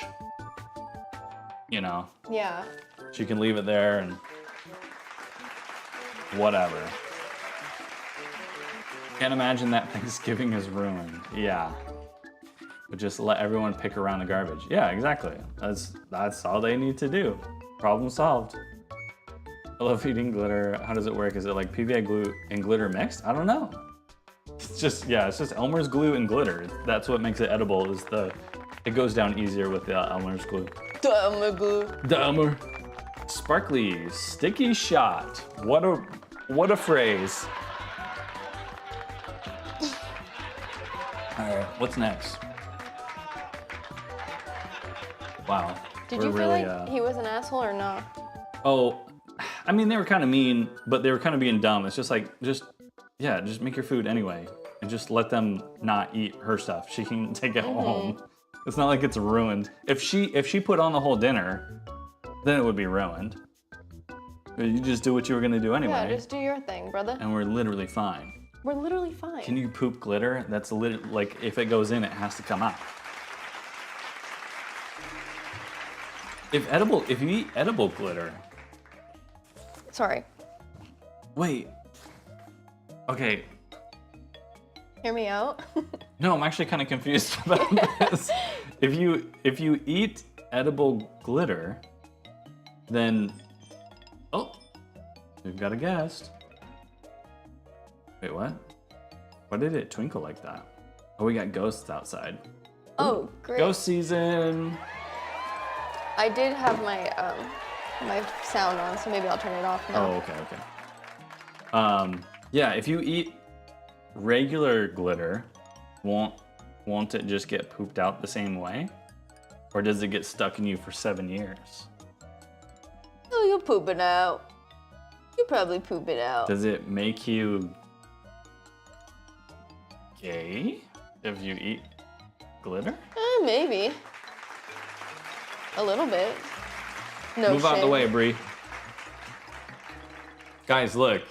You know. Yeah. She can leave it there and whatever. Can't imagine that Thanksgiving is ruined. Yeah. But just let everyone pick around the garbage. Yeah, exactly. That's all they need to do. Problem solved. I love eating glitter. How does it work? Is it like PVA glue and glitter mixed? I don't know. It's just Elmer's glue and glitter. That's what makes it edible, it goes down easier with the Elmer's glue. The Elmer glue. The Elmer. Sparkly, sticky shot. What a phrase. All right, what's next? Wow. Did you feel like he was an asshole or not? Oh, I mean, they were kind of mean, but they were kind of being dumb. It's just like, just make your food anyway, and just let them not eat her stuff. She can take it home. It's not like it's ruined. If she put on the whole dinner, then it would be ruined. But you just do what you were gonna do anyway. Yeah, just do your thing, brother. And we're literally fine. We're literally fine. Can you poop glitter? That's like, if it goes in, it has to come out. If you eat edible glitter. Sorry. Wait. Okay. Hear me out. No, I'm actually kind of confused about this. If you eat edible glitter, then we've got a guest. Wait, what? Why did it twinkle like that? Oh, we got ghosts outside. Oh, great. Ghost season. I did have my my sound on, so maybe I'll turn it off now. Oh, okay. Yeah, if you eat regular glitter, won't it just get pooped out the same way? Or does it get stuck in you for 7 years? Oh, you'll poop it out. You probably poop it out. Does it make you gay if you eat glitter? Maybe. A little bit. No Move out of the way, Bree. Guys, look.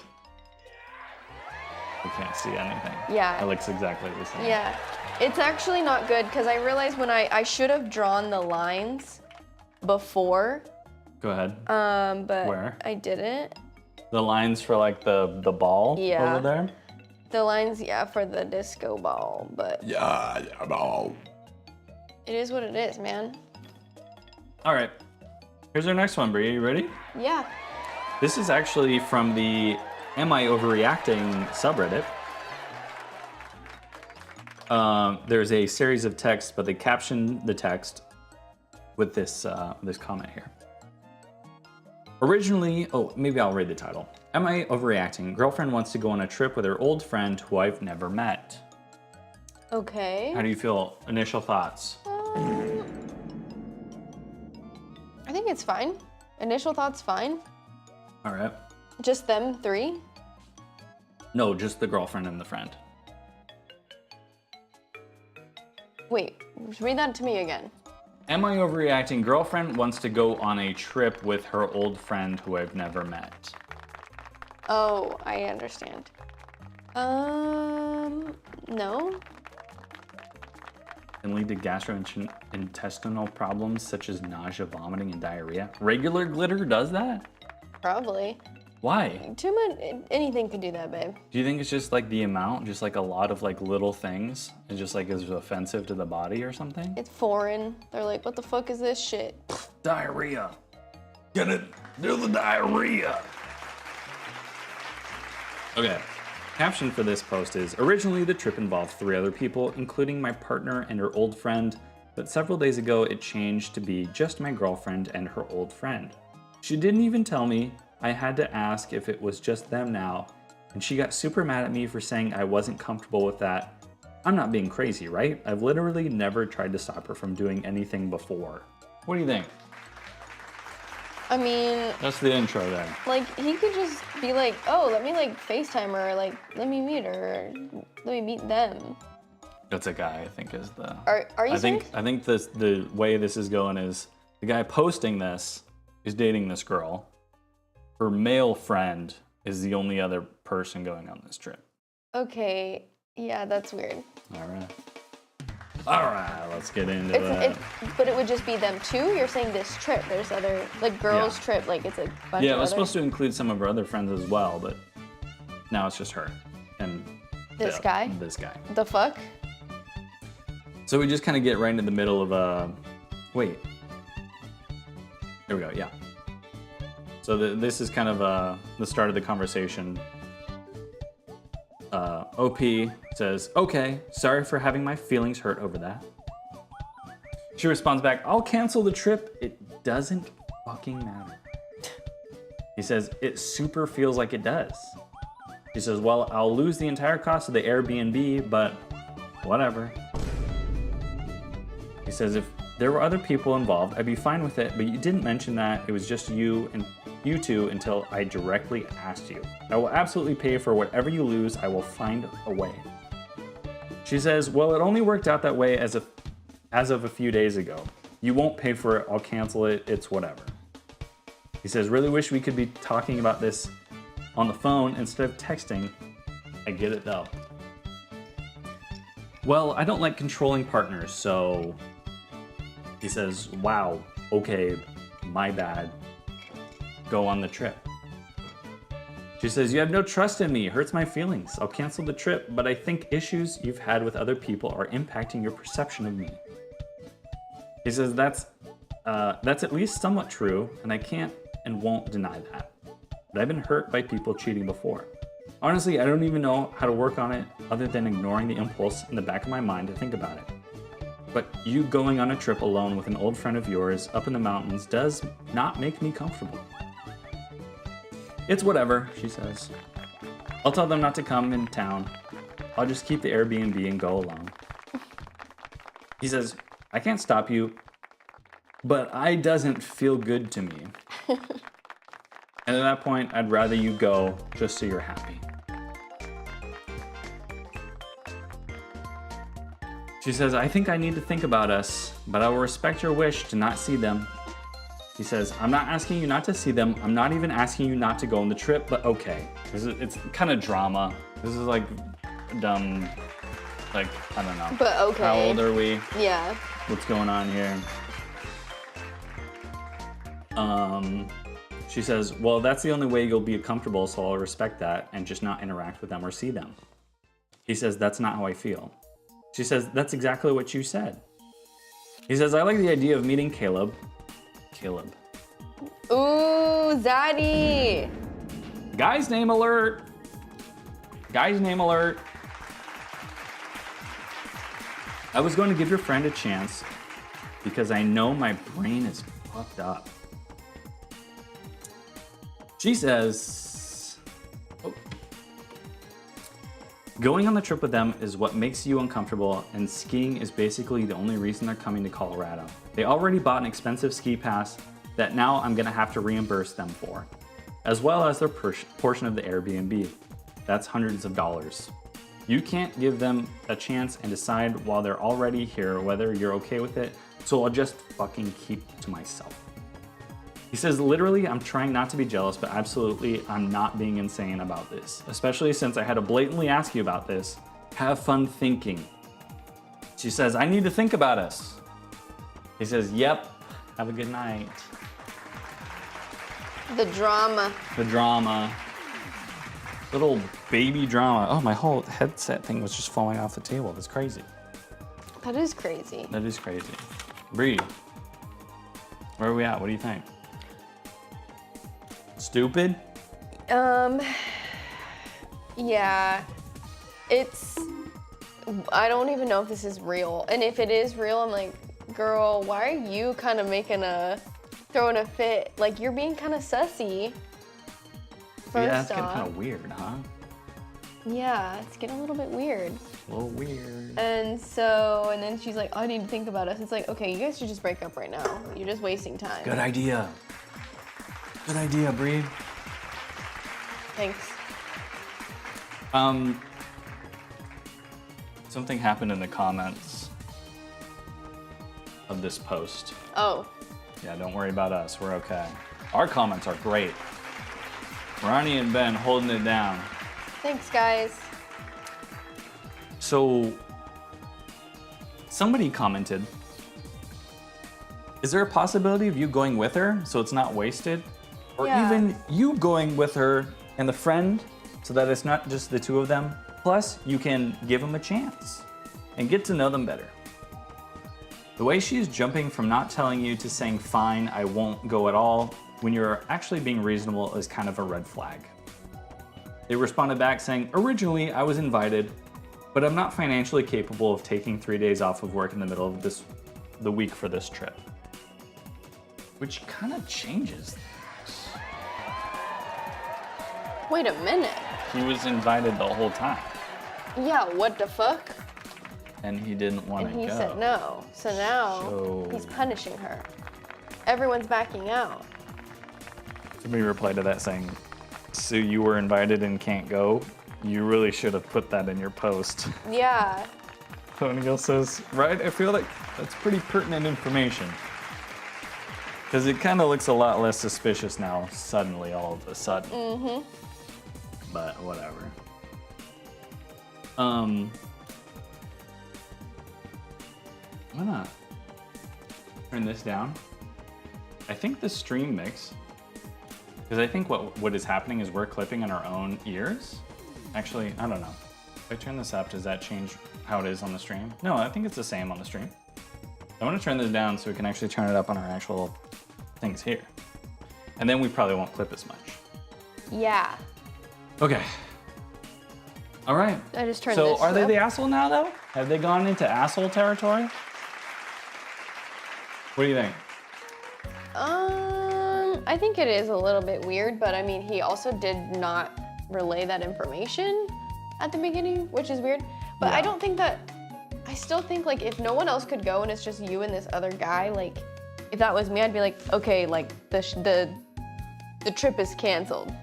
We can't see anything. Yeah. It looks exactly the same. Yeah. It's actually not good because I realized when I should have drawn the lines before. Go ahead. But Where? I didn't. The lines for like the ball Yeah. over there? The line's, yeah, for the disco ball, but Yeah, ball. it is what it is, man. All right. Here's our next one, Bree. You ready? Yeah. This is actually from the Am I Overreacting subreddit. There's a series of texts, but they captioned the text with this comment here. Originally, maybe I'll read the title. Am I overreacting? Girlfriend wants to go on a trip with her old friend who I've never met. Okay. How do you feel? Initial thoughts? I think it's fine. Initial thoughts, fine. All right. Just them three? No, just the girlfriend and the friend. Wait, read that to me again. Am I overreacting? Girlfriend wants to go on a trip with her old friend who I've never met. Oh, I understand. No. Can lead to gastrointestinal problems such as nausea, vomiting, and diarrhea. Regular glitter does that? Probably. Why? Too much, anything could do that, babe. Do you think it's just like the amount, just like a lot of like little things, and just like is offensive to the body or something? It's foreign. They're like, what the fuck is this shit? Diarrhea. Get it? Do the diarrhea. Okay. Caption for this post is, originally the trip involved 3 other people, including my partner and her old friend, but several days ago it changed to be just my girlfriend and her old friend. She didn't even tell me. I had to ask if it was just them now, and she got super mad at me for saying I wasn't comfortable with that. I'm not being crazy, right? I've literally never tried to stop her from doing anything before. What do you think? I mean, That's the intro there. like, he could just be like, oh, let me like FaceTime her, or like, let me meet her, or let me meet them. That's a guy, I think, is the... Are you serious? I think the way this is going is the guy posting this is dating this girl. Her male friend is the only other person going on this trip. Okay, yeah, that's weird. All right, let's get into that. But it would just be them two? You're saying this trip, there's other, like, girls' trip, like, it's a bunch Yeah, of it was other... supposed to include some of her other friends as well, but now it's just her and This guy? This guy. The fuck? So we just kind of get right into the middle of wait. There we go, yeah. So this is kind of the start of the conversation. OP says, okay, sorry for having my feelings hurt over that. She responds back, I'll cancel the trip. It doesn't fucking matter. He says, it super feels like it does. She says, well, I'll lose the entire cost of the Airbnb, but whatever. He says, if there were other people involved, I'd be fine with it, but you didn't mention that. It was just you two until I directly asked you. I will absolutely pay for whatever you lose. I will find a way. She says, well, it only worked out that way as of a few days ago. You won't pay for it. I'll cancel it. It's whatever. He says, really wish we could be talking about this on the phone instead of texting. I get it though. Well, I don't like controlling partners, so he says, wow, okay, my bad. Go on the trip. She says, you have no trust in me. It hurts my feelings. I'll cancel the trip, but I think issues you've had with other people are impacting your perception of me. He says, that's at least somewhat true, and I can't and won't deny that. But I've been hurt by people cheating before. Honestly, I don't even know how to work on it other than ignoring the impulse in the back of my mind to think about it. But you going on a trip alone with an old friend of yours up in the mountains does not make me comfortable. It's whatever, she says. I'll tell them not to come in town. I'll just keep the Airbnb and go alone. He says, I can't stop you, but I doesn't feel good to me. And at that point, I'd rather you go just so you're happy. She says, I think I need to think about us, but I will respect your wish to not see them. He says, I'm not asking you not to see them. I'm not even asking you not to go on the trip, but okay. It's kind of drama. This is like dumb, like, I don't know. But okay. How old are we? Yeah. What's going on here? She says, well, that's the only way you'll be comfortable, so I'll respect that and just not interact with them or see them. He says, that's not how I feel. She says, that's exactly what you said. He says, I like the idea of meeting Caleb. Caleb. Ooh, Zaddy. Guy's name alert. Guy's name alert. I was going to give your friend a chance because I know my brain is fucked up. She says, oh. Going on the trip with them is what makes you uncomfortable, and skiing is basically the only reason they're coming to Colorado. They already bought an expensive ski pass that now I'm gonna have to reimburse them for, as well as their portion of the Airbnb. That's hundreds of dollars. You can't give them a chance and decide while they're already here whether you're okay with it, so I'll just fucking keep to myself. He says, literally, I'm trying not to be jealous, but absolutely, I'm not being insane about this, especially since I had to blatantly ask you about this. Have fun thinking. She says, I need to think about us. He says, yep, have a good night. The drama. The drama. Little baby drama. Oh, my whole headset thing was just falling off the table. That's crazy. That is crazy. That is crazy. Bree, where are we at? What do you think? Stupid? Yeah, I don't even know if this is real. And if it is real, I'm like, girl, why are you kind of throwing a fit? Like, you're being kind of sussy. Yeah, it's getting kind of weird, huh? Yeah, it's getting a little bit weird. A little weird. And then she's like, I need to think about us. It's like, okay, you guys should just break up right now. You're just wasting time. Good idea. Good idea, Bree. Thanks. Something happened in the comments of this post. Oh. Yeah, don't worry about us. We're okay. Our comments are great. Ronnie and Ben holding it down. Thanks, guys. So, somebody commented, is there a possibility of you going with her so it's not wasted? Or even you going with her and the friend so that it's not just the two of them? Plus, you can give them a chance and get to know them better. The way she's jumping from not telling you to saying, fine, I won't go at all, when you're actually being reasonable is kind of a red flag. They responded back saying, originally I was invited, but I'm not financially capable of taking 3 days off of work in the middle of the week for this trip. Which kind of changes things. Wait a minute. He was invited the whole time. Yeah, what the fuck? And he didn't want to go. And he said no. So now he's punishing her. Everyone's backing out. Somebody replied to that saying, so you were invited and can't go? You really should have put that in your post. Yeah. Tony Gill says, right? I feel like that's pretty pertinent information. Because it kind of looks a lot less suspicious now, suddenly, all of a sudden. Mm-hmm. But whatever. I'm gonna turn this down. I think the stream mix, because I think what is happening is we're clipping in our own ears. Actually, I don't know. If I turn this up, does that change how it is on the stream? No, I think it's the same on the stream. I want to turn this down so we can actually turn it up on our actual things here. And then we probably won't clip as much. Yeah. Okay. All right. I just turned this. this So are they up. the asshole now, though? Have they gone into asshole territory? What do you think? I think it is a little bit weird, but I mean, he also did not relay that information at the beginning, which is weird. But I don't think that, I still think like if no one else could go and it's just you and this other guy, like if that was me, I'd be like, okay, like the trip is canceled,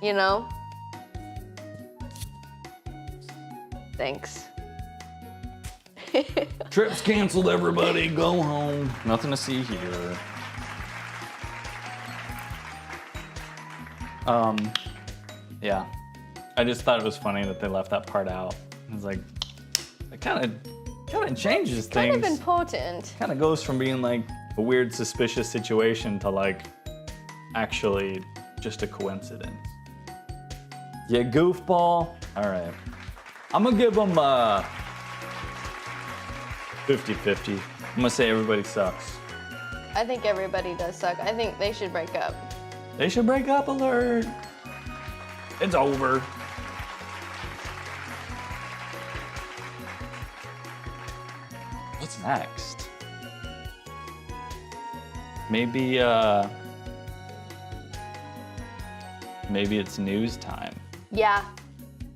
you know? Thanks. Trip's canceled, everybody. Go home. Nothing to see here. Yeah. I just thought it was funny that they left that part out. It was like, it kind of changes things. Kind of important. Kind of goes from being like a weird, suspicious situation to like actually just a coincidence. Yeah, goofball. All right. I'm gonna give them 50-50. I'm gonna say everybody sucks. I think everybody does suck. I think they should break up. They should break up, alert. It's over. What's next? Maybe it's news time. Yeah.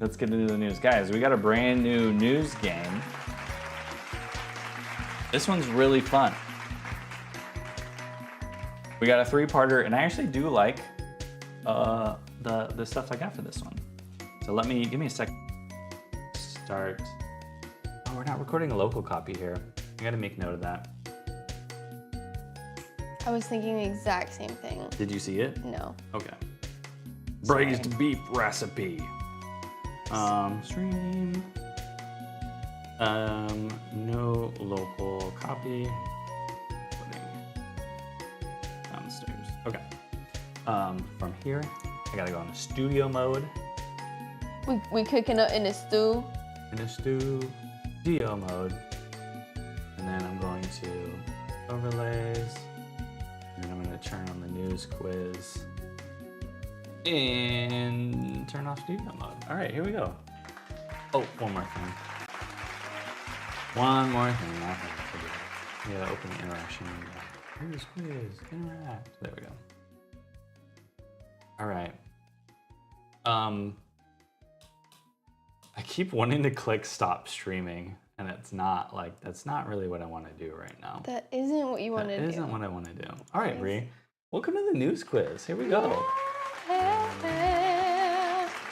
Let's get into the news. Guys, we got a brand new news game. This one's really fun. We got a 3-parter, and I actually do like the stuff I got for this one. So give me a second. Start. Oh, we're not recording a local copy here. I gotta make note of that. I was thinking the exact same thing. Did you see it? No. Okay. Braised beef recipe. Stream. No local copy. Putting downstairs. Okay. From here, I gotta go into studio mode. We cooking up in a stew. In a studio mode. And then I'm going to overlays. And then I'm gonna turn on the news quiz. And turn off studio mode. All right, here we go. Oh, one more thing. One more thing. Yeah, open the interaction. News quiz, interact. There we go. All right. I keep wanting to click stop streaming, and it's not like, that's not really what I want to do right now. That isn't what you want to do. That isn't what I want to do. All right, Bree. Welcome to the news quiz. Here we go.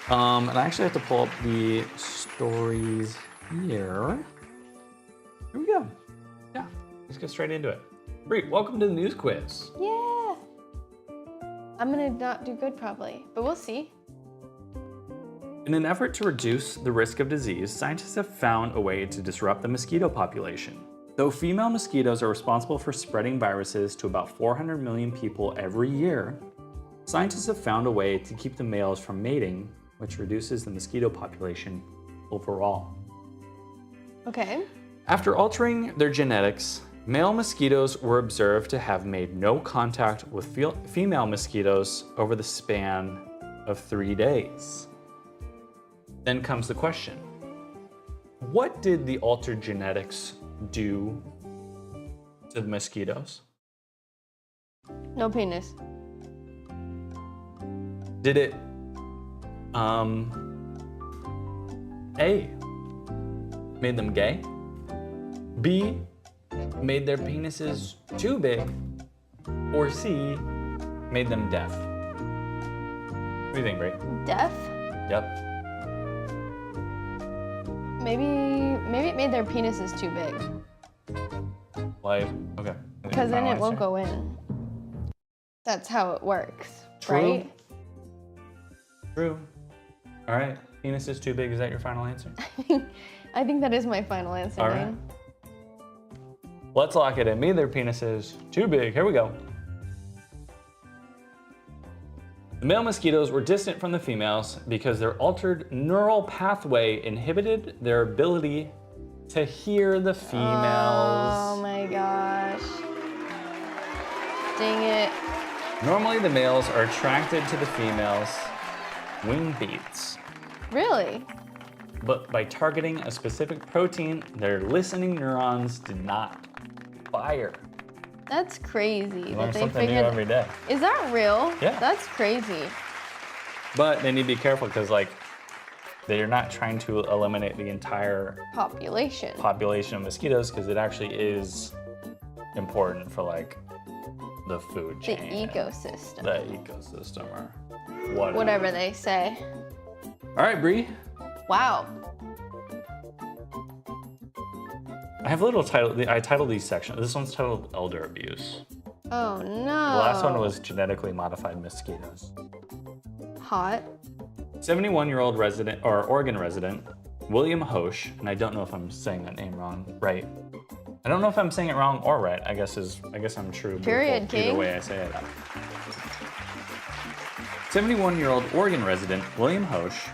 And I actually have to pull up the stories here. Here we go. Yeah, let's get straight into it. Bree, welcome to the news quiz. Yeah. I'm gonna not do good probably, but we'll see. In an effort to reduce the risk of disease, scientists have found a way to disrupt the mosquito population. Though female mosquitoes are responsible for spreading viruses to about 400 million people every year, scientists have found a way to keep the males from mating, which reduces the mosquito population overall. Okay. After altering their genetics, male mosquitoes were observed to have made no contact with female mosquitoes over the span of 3 days. Then comes the question, what did the altered genetics do to the mosquitoes? No penis. Did it, A, made them gay? B, made their penises too big? Or C, made them deaf? What do you think, Bray? Deaf? Yep. Maybe it made their penises too big. Why? Okay. Because then it won't go in. That's how it works, True. right? True. All right. Penis is too big. Is that your final answer? I think that is my final answer, All Dane. right. Let's lock it in. Made their penises too big. Here we go. The male mosquitoes were distant from the females because their altered neural pathway inhibited their ability to hear the females. Oh my gosh. Dang it. Normally, the males are attracted to the females' wing beats. Really? But by targeting a specific protein, their listening neurons did not fire. That's crazy. You learn something new every day. Is that real? Yeah. That's crazy. But they need to be careful because, like, they're not trying to eliminate the entire Population. population of mosquitoes because it actually is important for, like, the food The chain. ecosystem. The ecosystem or whatever. Whatever they say. All right, Bree. Wow. I have a little title. I titled these sections. This one's titled Elder Abuse. Oh no. The last one was genetically modified mosquitoes. Hot. 71-year-old resident or Oregon resident, William Hosch, and I don't know if I'm saying that name wrong, right? I don't know if I'm saying it wrong or right. I guess I'm true. Period, Beautiful, either King. way I say it. 71-year-old Oregon resident, William Hosch,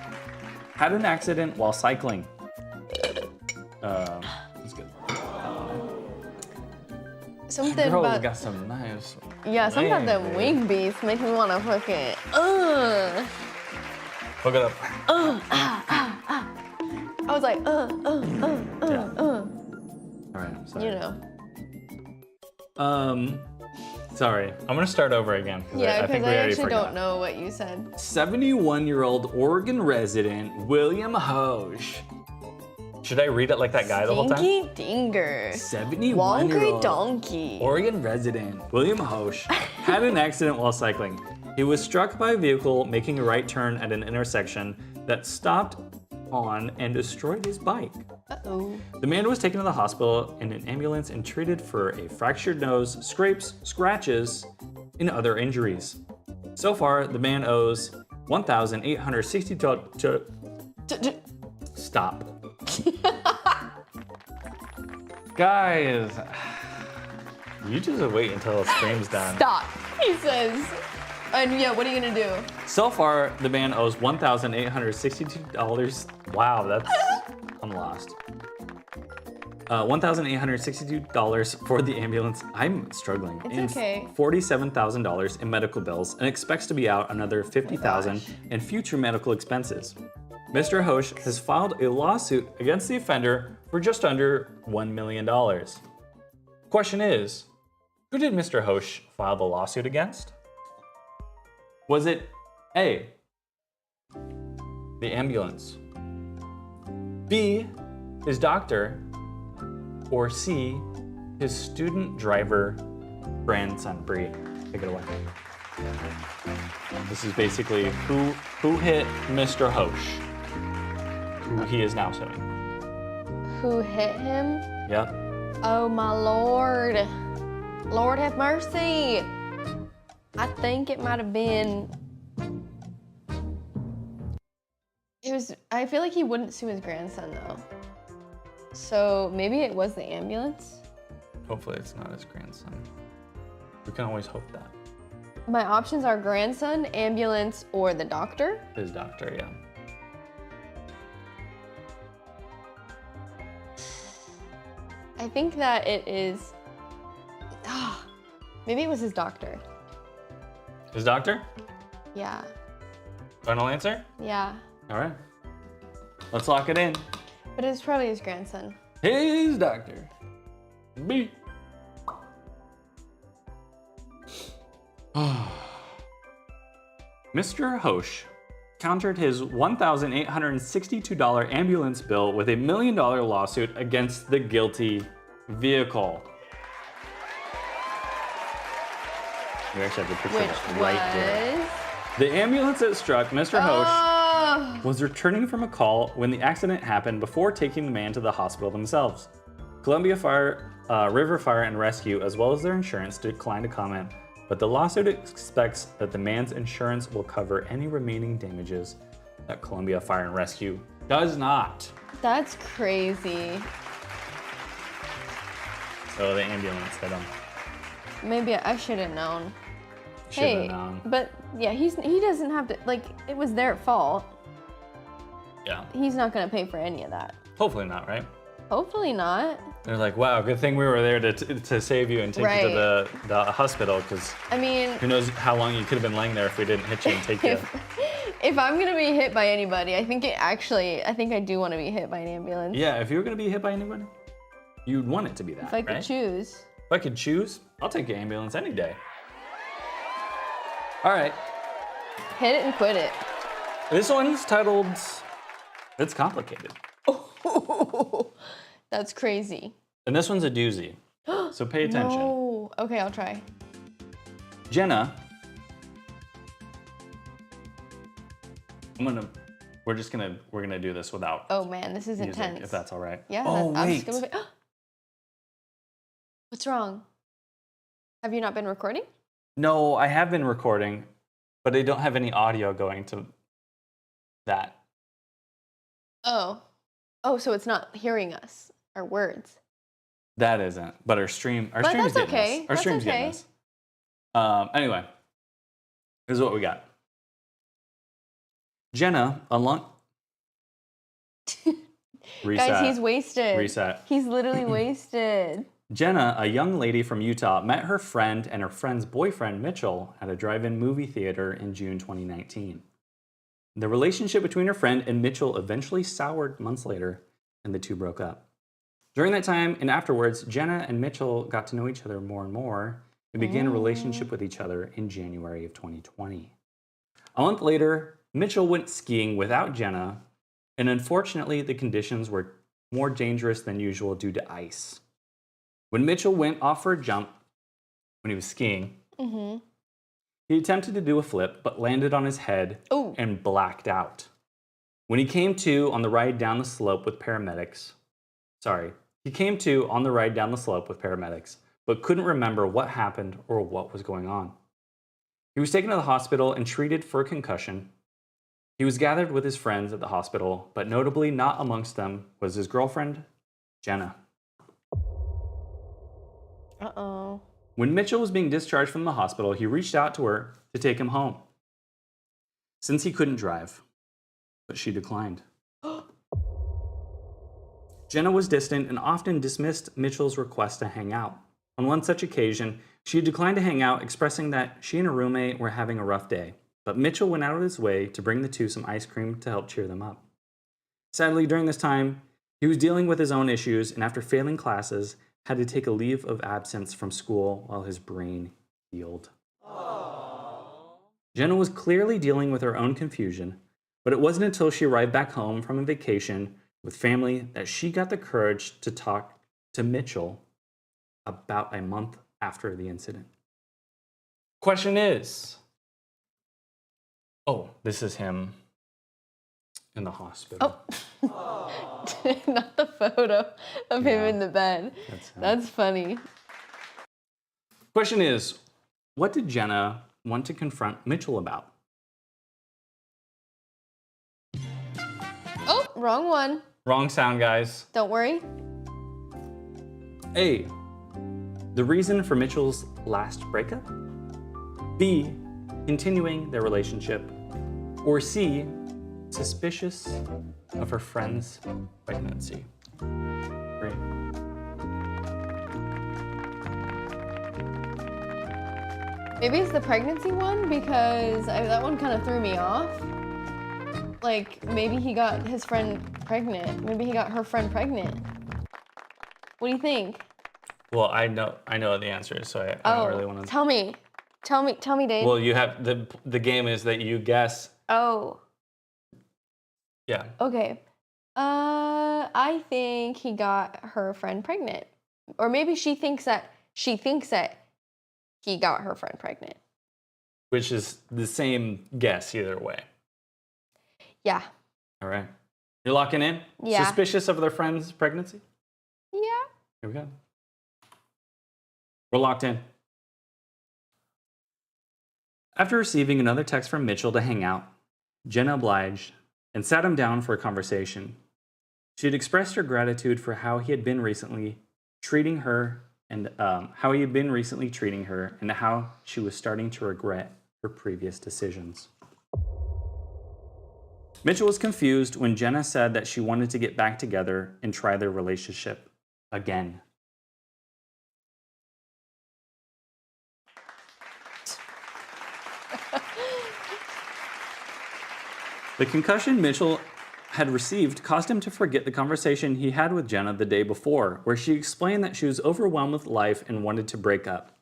had an accident while cycling. That's good. Something Girl about got some nice. something about the babe. wing beats make me want to fucking Look it up. I was like Yeah. All right, I'm sorry. you know. Sorry. I'm gonna start over again. Yeah, I think because we I already actually forgot. don't know what you said. 71-year-old Oregon resident William Hoche. Should I read it like that guy the whole time? Dinky dinger. 71-year-old Wonky donkey. Oregon resident William Hoche had an accident while cycling. He was struck by a vehicle making a right turn at an intersection that stopped on and destroyed his bike. Uh-oh. The man was taken to the hospital in an ambulance and treated for a fractured nose, scrapes, scratches, and other injuries. So far, the man owes $1,862. Stop. Guys, you just wait until the stream's done. Stop, he says. And yeah, what are you gonna do? So far, the man owes $1,862. Wow, I'm lost. $1,862 for the ambulance. I'm struggling. It's and okay. $47,000 in medical bills, and expects to be out another $50,000 in future medical expenses. Mr. Hoche has filed a lawsuit against the offender for just under $1 million. Question is, who did Mr. Hoche file the lawsuit against? Was it A, the ambulance, B, his doctor, or C, his student driver grandson? Bree, take it away. This is basically who hit Mr. Hoche, who he is now suing. Who hit him? Yeah. Oh my Lord. Lord have mercy. I think it might have been. I feel like he wouldn't sue his grandson though. So maybe it was the ambulance? Hopefully it's not his grandson. We can always hope that. My options are grandson, ambulance, or the doctor. His doctor, yeah. I think that it is. Maybe it was his doctor. His doctor? Yeah. Final answer? Yeah. All right. Let's lock it in. But it's probably his grandson. His doctor. B. Mr. Hoche countered his $1,862 ambulance bill with $1 million lawsuit against the guilty vehicle. We actually have the picture Which right there. was. The ambulance that struck Mr. Hoche Oh. was returning from a call when the accident happened before taking the man to the hospital themselves. Columbia Fire, River Fire and Rescue, as well as their insurance, declined to comment, but the lawsuit expects that the man's insurance will cover any remaining damages that Columbia Fire and Rescue does not. That's crazy. So the ambulance hit him. Maybe I should have known. Should've known. But yeah, he doesn't have to, like, it was their fault. Yeah. He's not gonna pay for any of that. Hopefully not, right? Hopefully not. They're like, wow, good thing we were there to save you and take you to the hospital, because I mean, who knows how long you could have been laying there if we didn't hit you and take you. if I'm gonna be hit by anybody, I think I do want to be hit by an ambulance. Yeah, if you were gonna be hit by anybody, you'd want it to be that, If I could right? choose. If I could choose, I'll take an ambulance any day. All right, Hit it and quit it. this one's titled, It's Complicated. That's crazy. And this one's a doozy, so pay attention. No. Okay, I'll try. Jenna, we're gonna do this without Oh man, this is music, intense. if that's all right. Yeah. Oh, I'm wait. just gonna. What's wrong? Have you not been recording? No, I have been recording, but I don't have any audio going to that. Oh. Oh, so it's not hearing us, our words. That isn't, but our stream's that's getting okay. us. Our That's stream's getting okay. us. Anyway, here's what we got. Jenna, Reset. Guys, he's wasted. Reset. He's literally wasted. Jenna, a young lady from Utah, met her friend and her friend's boyfriend, Mitchell, at a drive-in movie theater in June 2019. The relationship between her friend and Mitchell eventually soured months later, and the two broke up. During that time and afterwards, Jenna and Mitchell got to know each other more and more and began a relationship with each other in January of 2020. A month later, Mitchell went skiing without Jenna, and unfortunately, the conditions were more dangerous than usual due to ice. When Mitchell went off for a jump when he was skiing, he attempted to do a flip but landed on his head and blacked out. When he came to on the ride down the slope with paramedics, but couldn't remember what happened or what was going on. He was taken to the hospital and treated for a concussion. He was gathered with his friends at the hospital, but notably not amongst them was his girlfriend, Jenna. Uh-oh. When Mitchell was being discharged from the hospital, he reached out to her to take him home, since he couldn't drive, but she declined. Jenna was distant and often dismissed Mitchell's request to hang out. On one such occasion, she declined to hang out, expressing that she and her roommate were having a rough day, but Mitchell went out of his way to bring the two some ice cream to help cheer them up. Sadly, during this time, he was dealing with his own issues, and after failing classes, had to take a leave of absence from school while his brain healed. Jenna was clearly dealing with her own confusion, but it wasn't until she arrived back home from a vacation with family that she got the courage to talk to Mitchell about a month after the incident. Question is, this is him in the hospital. Not the photo of him in the bed. That's funny. Question is, what did Jenna want to confront Mitchell about? Oh, wrong one. Wrong sound, guys. Don't worry. A, the reason for Mitchell's last breakup. B, continuing their relationship. Or C, suspicious of her friend's pregnancy. Bree. Maybe it's the pregnancy one because that one kind of threw me off. Like, maybe he got his friend pregnant. Maybe he got her friend pregnant. What do you think? Well, I know the answer, so I don't really want to. Tell me, Dane. Well, you have the game is that you guess. Oh. Yeah. Okay. I think he got her friend pregnant, or maybe she thinks that he got her friend pregnant. Which is the same guess either way. Yeah. All right. You're locking in? Yeah. Suspicious of their friend's pregnancy? Yeah. Here we go. We're locked in. After receiving another text from Mitchell to hang out, Jenna obliged and sat him down for a conversation. She had expressed her gratitude for how he had been recently treating her and how she was starting to regret her previous decisions. Mitchell was confused when Jenna said that she wanted to get back together and try their relationship again. The concussion Mitchell had received caused him to forget the conversation he had with Jenna the day before, where she explained that she was overwhelmed with life and wanted to break up.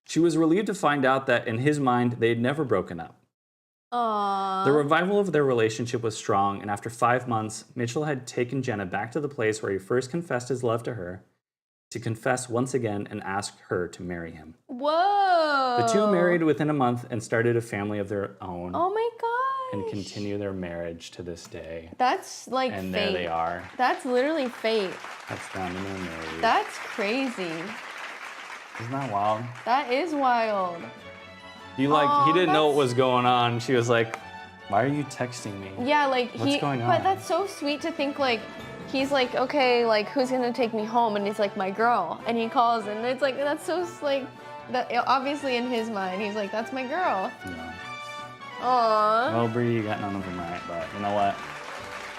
She was relieved to find out that in his mind, they had never broken up. Aww. The revival of their relationship was strong, and after 5 months, Mitchell had taken Jenna back to the place where he first confessed his love to her, to confess once again and ask her to marry him. Whoa! The two married within a month and started a family of their own. Oh my gosh! And continue their marriage to this day. That's like and fate. There they are. That's literally fate. That's them and they're married. That's crazy. Isn't that wild? That is wild. He didn't know what was going on. She was like, "Why are you texting me?" Yeah, like what's going on? But that's so sweet to think like he's like, okay, like who's gonna take me home? And he's like, my girl. And he calls and it's like that's so like that. Obviously in his mind, he's like, that's my girl. Yeah. Aww. Well, Bree, you got none of them right, but you know what?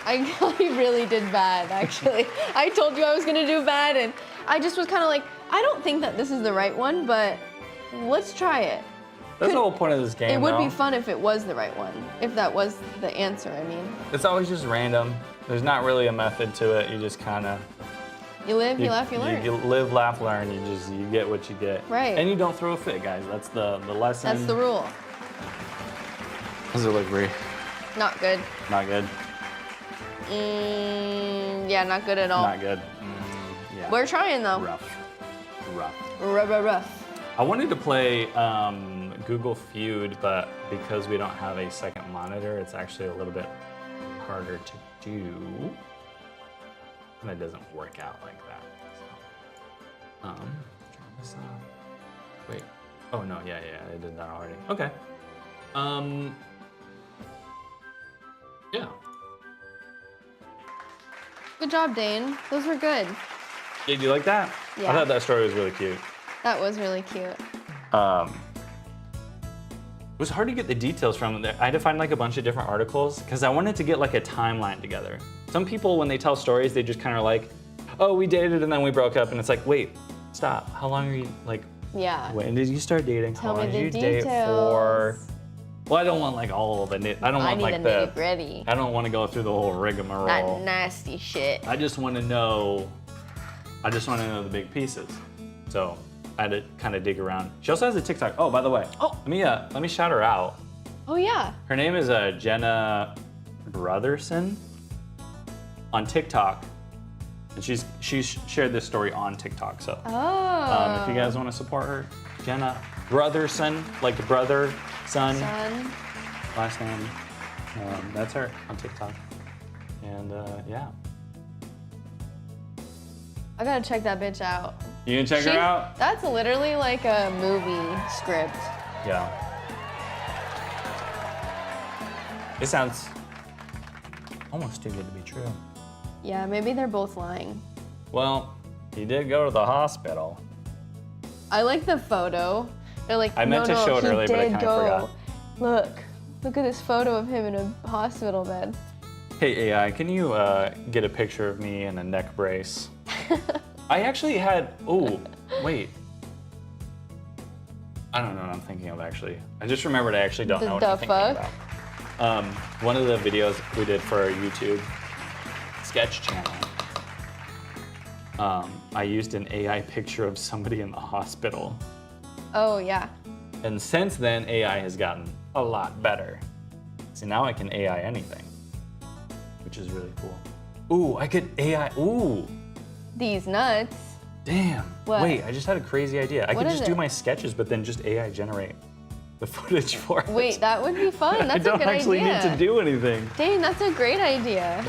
I really did bad, actually. I told you I was gonna do bad, and I just was kind of like, I don't think that this is the right one, but let's try it. That's the whole point of this game, It would though. be fun if it was the right one, if that was the answer, I mean. It's always just random. There's not really a method to it. You just kind of... You live, you laugh, you learn. You live, laugh, learn. You get what you get. Right. And you don't throw a fit, guys. That's the lesson. That's the rule. How's it look, Bree? Not good. Not good? Yeah, not good at all. Not good. Yeah. We're trying, though. Rough. Rough. I wanted to play Google Feud, but because we don't have a second monitor, it's actually a little bit harder to do. And it doesn't work out like that. So, turn this off. Wait. Oh no, yeah, I did that already. Okay. Yeah. Good job, Dane. Those were good. Did you like that? Yeah. I thought that story was really cute. That was really cute. It was hard to get the details from there. I had to find like a bunch of different articles because I wanted to get like a timeline together. Some people, when they tell stories, they just kind of like, oh, we dated and then we broke up. And it's like, wait, stop. How long are you, like, Yeah. when did you start dating? Tell How long me did the you date details. for? Well, I don't want like all of it. I don't want need like the nitty-gritty. I don't want to go through the whole That rigmarole. nasty shit. I just want to know the big pieces. So I had to kind of dig around. She also has a TikTok. Oh, by the way, let me shout her out. Oh, yeah. Her name is Jenna Brotherson on TikTok, and she's shared this story on TikTok. So if you guys want to support her, Jenna Brotherson, like brother, son, last name. That's her on TikTok, and yeah. I gotta check that bitch out. You can check her out. That's literally like a movie script. Yeah. It sounds almost too good to be true. Yeah, maybe they're both lying. Well, he did go to the hospital. I like the photo. They're like, I meant to show it he earlier, but I did kind of forgot. Look at this photo of him in a hospital bed. Hey AI, can you get a picture of me in a neck brace? I actually had, wait. I don't know what I'm thinking of actually. I just remembered I actually don't know what I'm thinking about. One of the videos we did for our YouTube sketch channel, I used an AI picture of somebody in the hospital. Oh, yeah. And since then, AI has gotten a lot better. See, now I can AI anything, which is really cool. Ooh, I could AI, These nuts. Damn. What? Wait, I just had a crazy idea. I What could is just do it? my sketches, but then just AI generate the footage for it. Wait, that would be fun. That's a good idea. I don't actually need to do anything. Dang, that's a great idea.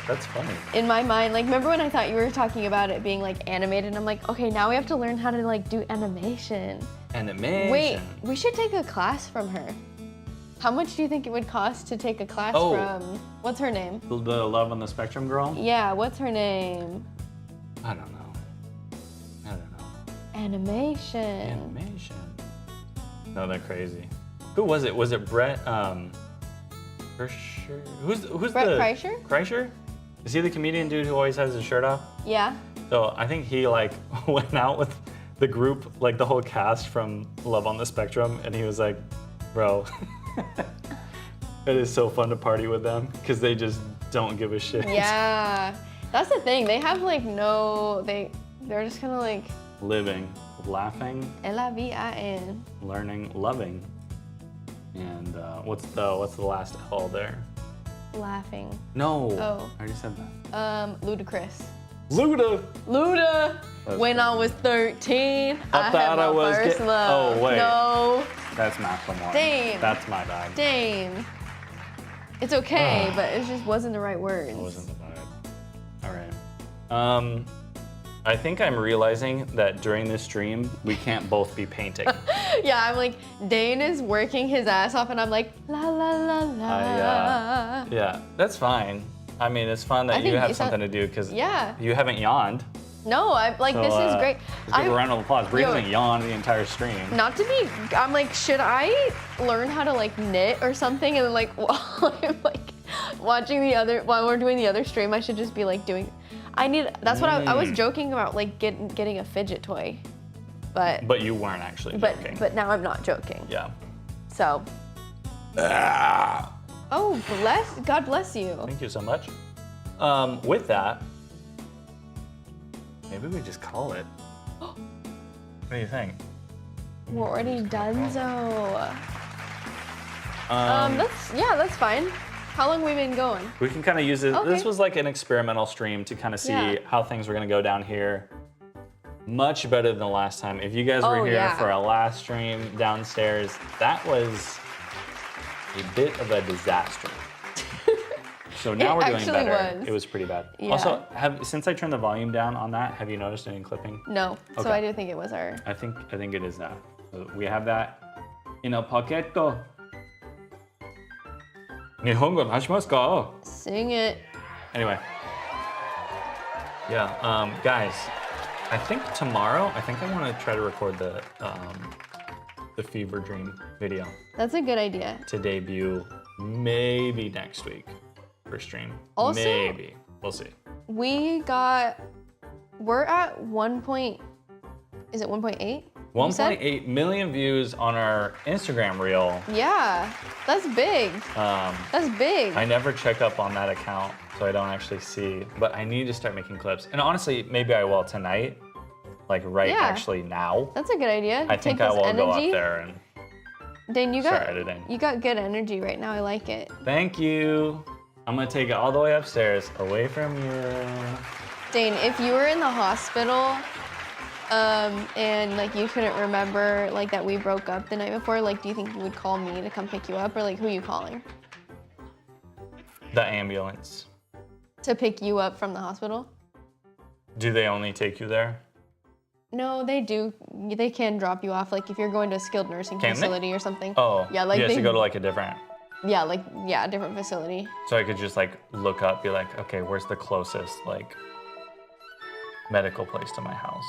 That's funny. In my mind, like, remember when I thought you were talking about it being like animated? And I'm like, okay, now we have to learn how to like do animation. Animation. Wait, we should take a class from her. How much do you think it would cost to take a class from, what's her name? The Love on the Spectrum girl? Yeah, what's her name? I don't know. Animation. Animation. No, they're crazy. Who was it? Was it Brett? Kreischer? Who's Brett the Kreischer? Kreischer? Is he the comedian dude who always has his shirt off? Yeah. So I think he like went out with the group, like the whole cast from Love on the Spectrum, and he was like, bro, it is so fun to party with them because they just don't give a shit. Yeah. That's the thing. They have like they're just kind of like Living, laughing, L-I-V-I-N. learning, loving. And what's the last L there? Laughing. No. Oh. I already said that. Ludicrous. Luda. Luda. When I was 13, I thought had my I was first love. Oh, wait. No. That's Malcolm one. Dane. That's my bad. Dane. It's okay, but it just wasn't the right words. It wasn't the vibe. All right. I think I'm realizing that during this stream, we can't both be painting. Yeah, I'm like, Dane is working his ass off, and I'm like, la la la la. Yeah, that's fine. I mean, it's fun that you have something to do because you haven't yawned. No, I'm like, this is great. Let's give a round of applause. Bree hasn't yawned the entire stream. Not to be, I'm like, should I learn how to like knit or something? And then like, while I'm like Watching the other, while we're doing the other stream, I should just be like doing, that's what I was joking about, like getting a fidget toy. But you weren't actually joking. But now I'm not joking. Yeah. So. Oh, God bless you. Thank you so much. With that, maybe we just call it. What do you think? We're already donezo. That's fine. How long have we been going? We can kind of use it. Okay. This was like an experimental stream to kind of see how things were gonna go down here. Much better than the last time. If you guys were here for our last stream downstairs, that was a bit of a disaster. So now we're doing better. It was pretty bad. Yeah. Also, since I turned the volume down on that, have you noticed any clipping? No. Okay. So I do think it was our. I think it is now. So we have that in a pocketto. Nihongo hashimasu ka? Sing it. Anyway. Yeah, guys, I think tomorrow, I want to try to record the Fever Dream video. That's a good idea. To debut maybe next week for stream. Also, maybe. We'll see. We're at 1.8? 1.8 million views on our Instagram reel. Yeah, that's big. That's big. I never check up on that account, so I don't actually see, but I need to start making clips. And honestly, maybe I will tonight, like actually now. That's a good idea. I think I will go up there and Dane, start editing. You got good energy right now. I like it. Thank you. I'm gonna take it all the way upstairs, away from you. Dane, if you were in the hospital, and like you couldn't remember like that we broke up the night before, like do you think you would call me to come pick you up, or like who are you calling? The ambulance. To pick you up from the hospital? Do they only take you there? No, they do. They can drop you off, like if you're going to a skilled nursing facility or something. Oh, yeah, like you have to go to like a different. Yeah, a different facility. So I could just like look up, be like, okay, where's the closest like medical place to my house?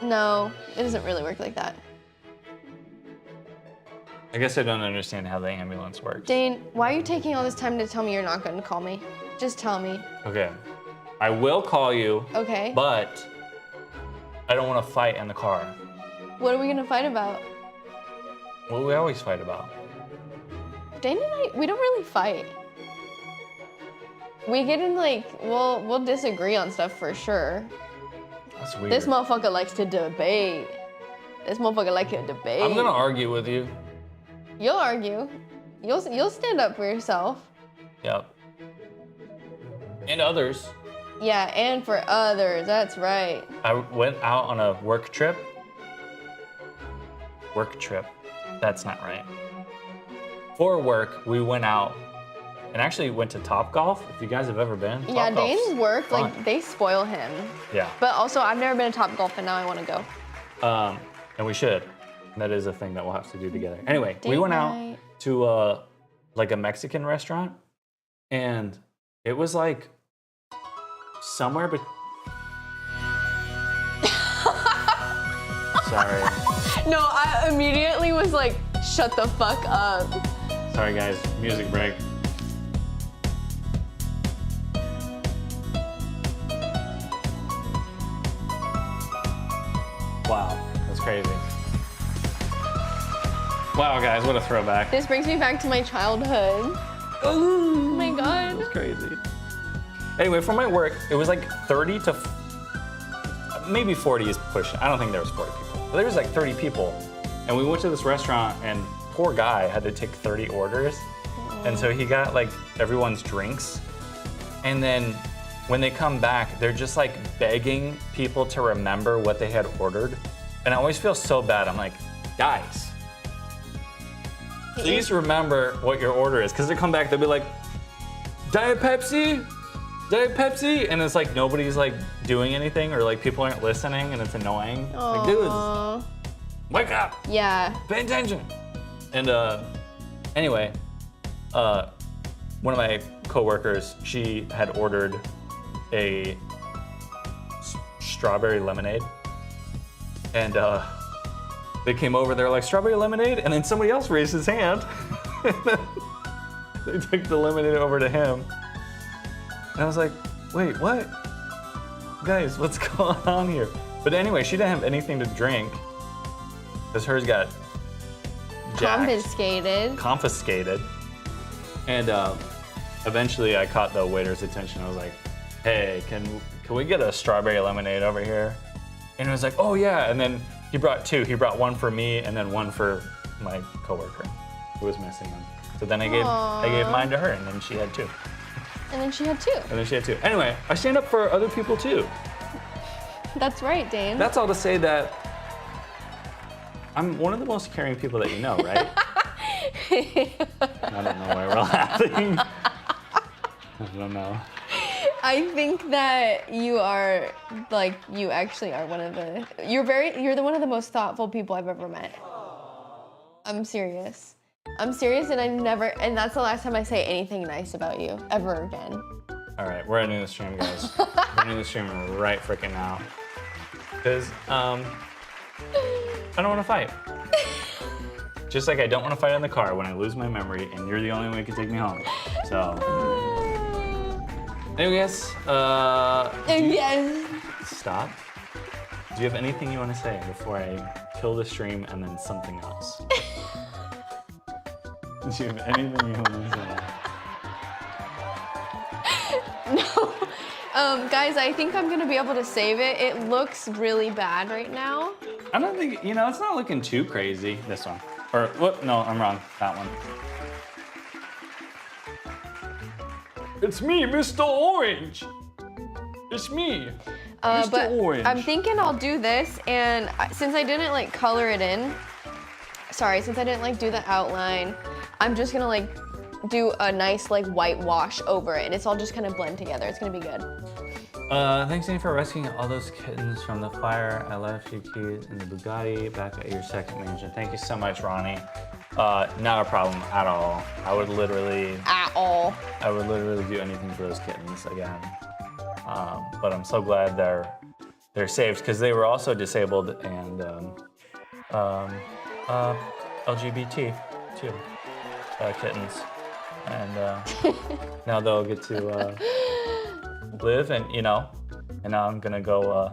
No, it doesn't really work like that. I guess I don't understand how the ambulance works. Dane, why are you taking all this time to tell me you're not going to call me? Just tell me. Okay, I will call you. Okay. But I don't want to fight in the car. What are we going to fight about? What we always fight about. Dane and I, we don't really fight. We get in like, we'll disagree on stuff for sure. That's weird. This motherfucker likes to debate. This motherfucker likes to debate. I'm gonna argue with you. You'll argue. You'll stand up for yourself. Yep. And others. Yeah, and for others, that's right. I went out on a work trip. Work trip. That's not right. For work, we went out and actually went to Topgolf. If you guys have ever been. Yeah, Dane's work, fun. like they spoil him. Yeah. But also, I've never been to Topgolf, and now I want to go. And we should. That is a thing that we'll have to do together. Anyway, we went night. out to like a Mexican restaurant, and it was like somewhere but Sorry. No, I immediately was like, shut the fuck up. Sorry guys, music break. Wow, that's crazy. Wow guys, what a throwback. This brings me back to my childhood. Oh my God. That's crazy. Anyway, for my work, it was like 30 to, maybe 40 is pushing. I don't think there was 40 people, but there was like 30 people. And we went to this restaurant and poor guy had to take 30 orders. And so he got like everyone's drinks. And then when they come back, they're just like begging people to remember what they had ordered. And I always feel so bad. I'm like, guys, please remember what your order is. Because they come back, they'll be like, Diet Pepsi? Diet Pepsi? And it's like nobody's like doing anything or like people aren't listening and it's annoying. Like, dude, wake up. Yeah. Pay attention. And anyway, one of my coworkers, she had ordered a strawberry lemonade. And they came over, they're like, strawberry lemonade? And then somebody else raised his hand. They took the lemonade over to him. And I was like, wait, what? Guys, what's going on here? But anyway, she didn't have anything to drink because hers got confiscated. And eventually I caught the waiter's attention. I was like, hey, can we get a strawberry lemonade over here? And he was like, oh yeah. And then he brought two. He brought one for me and then one for my coworker who was missing them. So then I gave mine to her and then she had two. And then she had two. And then she had two. Anyway, I stand up for other people too. That's right, Dane. That's all to say that I'm one of the most caring people that you know, right? I don't know why we're laughing. I don't know. I think that you are, like, you actually are one of the, you're one of the most thoughtful people I've ever met. I'm serious. I'm serious and that's the last time I say anything nice about you, ever again. All right, we're ending the stream, guys. We're ending the stream right freaking now. Because, I don't want to fight. Just like I don't want to fight in the car when I lose my memory and you're the only one who can take me home. So, anyway, guys, yes. Stop. Do you have anything you want to say before I kill the stream and then something else? Do you have anything you want to say? No. Guys, I think I'm gonna be able to save it. It looks really bad right now. I don't think, it's not looking too crazy. This one. Or, whoop, no, I'm wrong. That one. It's me, Mr. Orange. It's me, Mr. Orange. I'm thinking I'll do this, and since I didn't like color it in, since I didn't like do the outline, I'm just gonna like do a nice like whitewash over it, and it's all just kind of blend together. It's gonna be good. Thanks, Dane, for rescuing all those kittens from the fire. I left your keys in the Bugatti back at your second mansion. Thank you so much, Ronnie. Not a problem at all. I would literally do anything for those kittens again. But I'm so glad they're saved because they were also disabled and LGBT too, kittens, and now they'll get to live and now I'm gonna go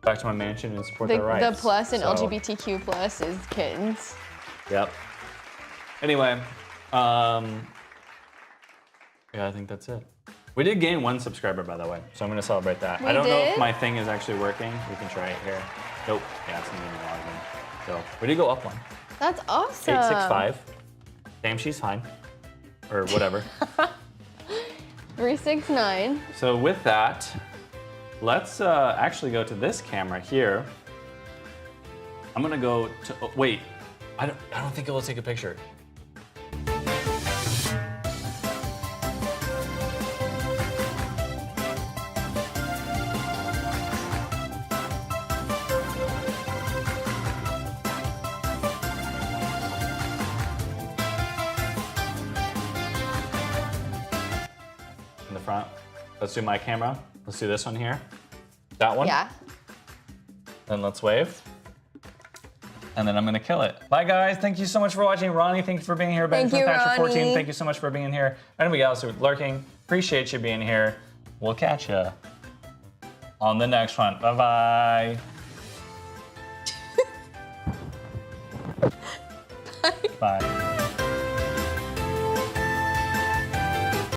back to my mansion and support their rights. The plus in LGBTQ plus is kittens. Yep. Anyway, yeah, I think that's it. We did gain 1 subscriber, by the way, so I'm gonna celebrate that. I don't know if my thing is actually working. We can try it here. Nope. Yeah, it's not even logging. So we did go up 1. That's awesome. 865. Damn, she's fine. Or whatever. 369. So with that, let's actually go to this camera here. I'm gonna go to, wait, I don't think it will take a picture. In the front. Let's do my camera. Let's do this one here. That one. Yeah. Then let's wave. And then I'm gonna kill it. Bye guys, thank you so much for watching. Ronnie, thank you for being here. Thank you, Ronnie. 14, thank you so much for being here. Anybody else who's lurking, appreciate you being here. We'll catch you on the next one. Bye-bye. Bye.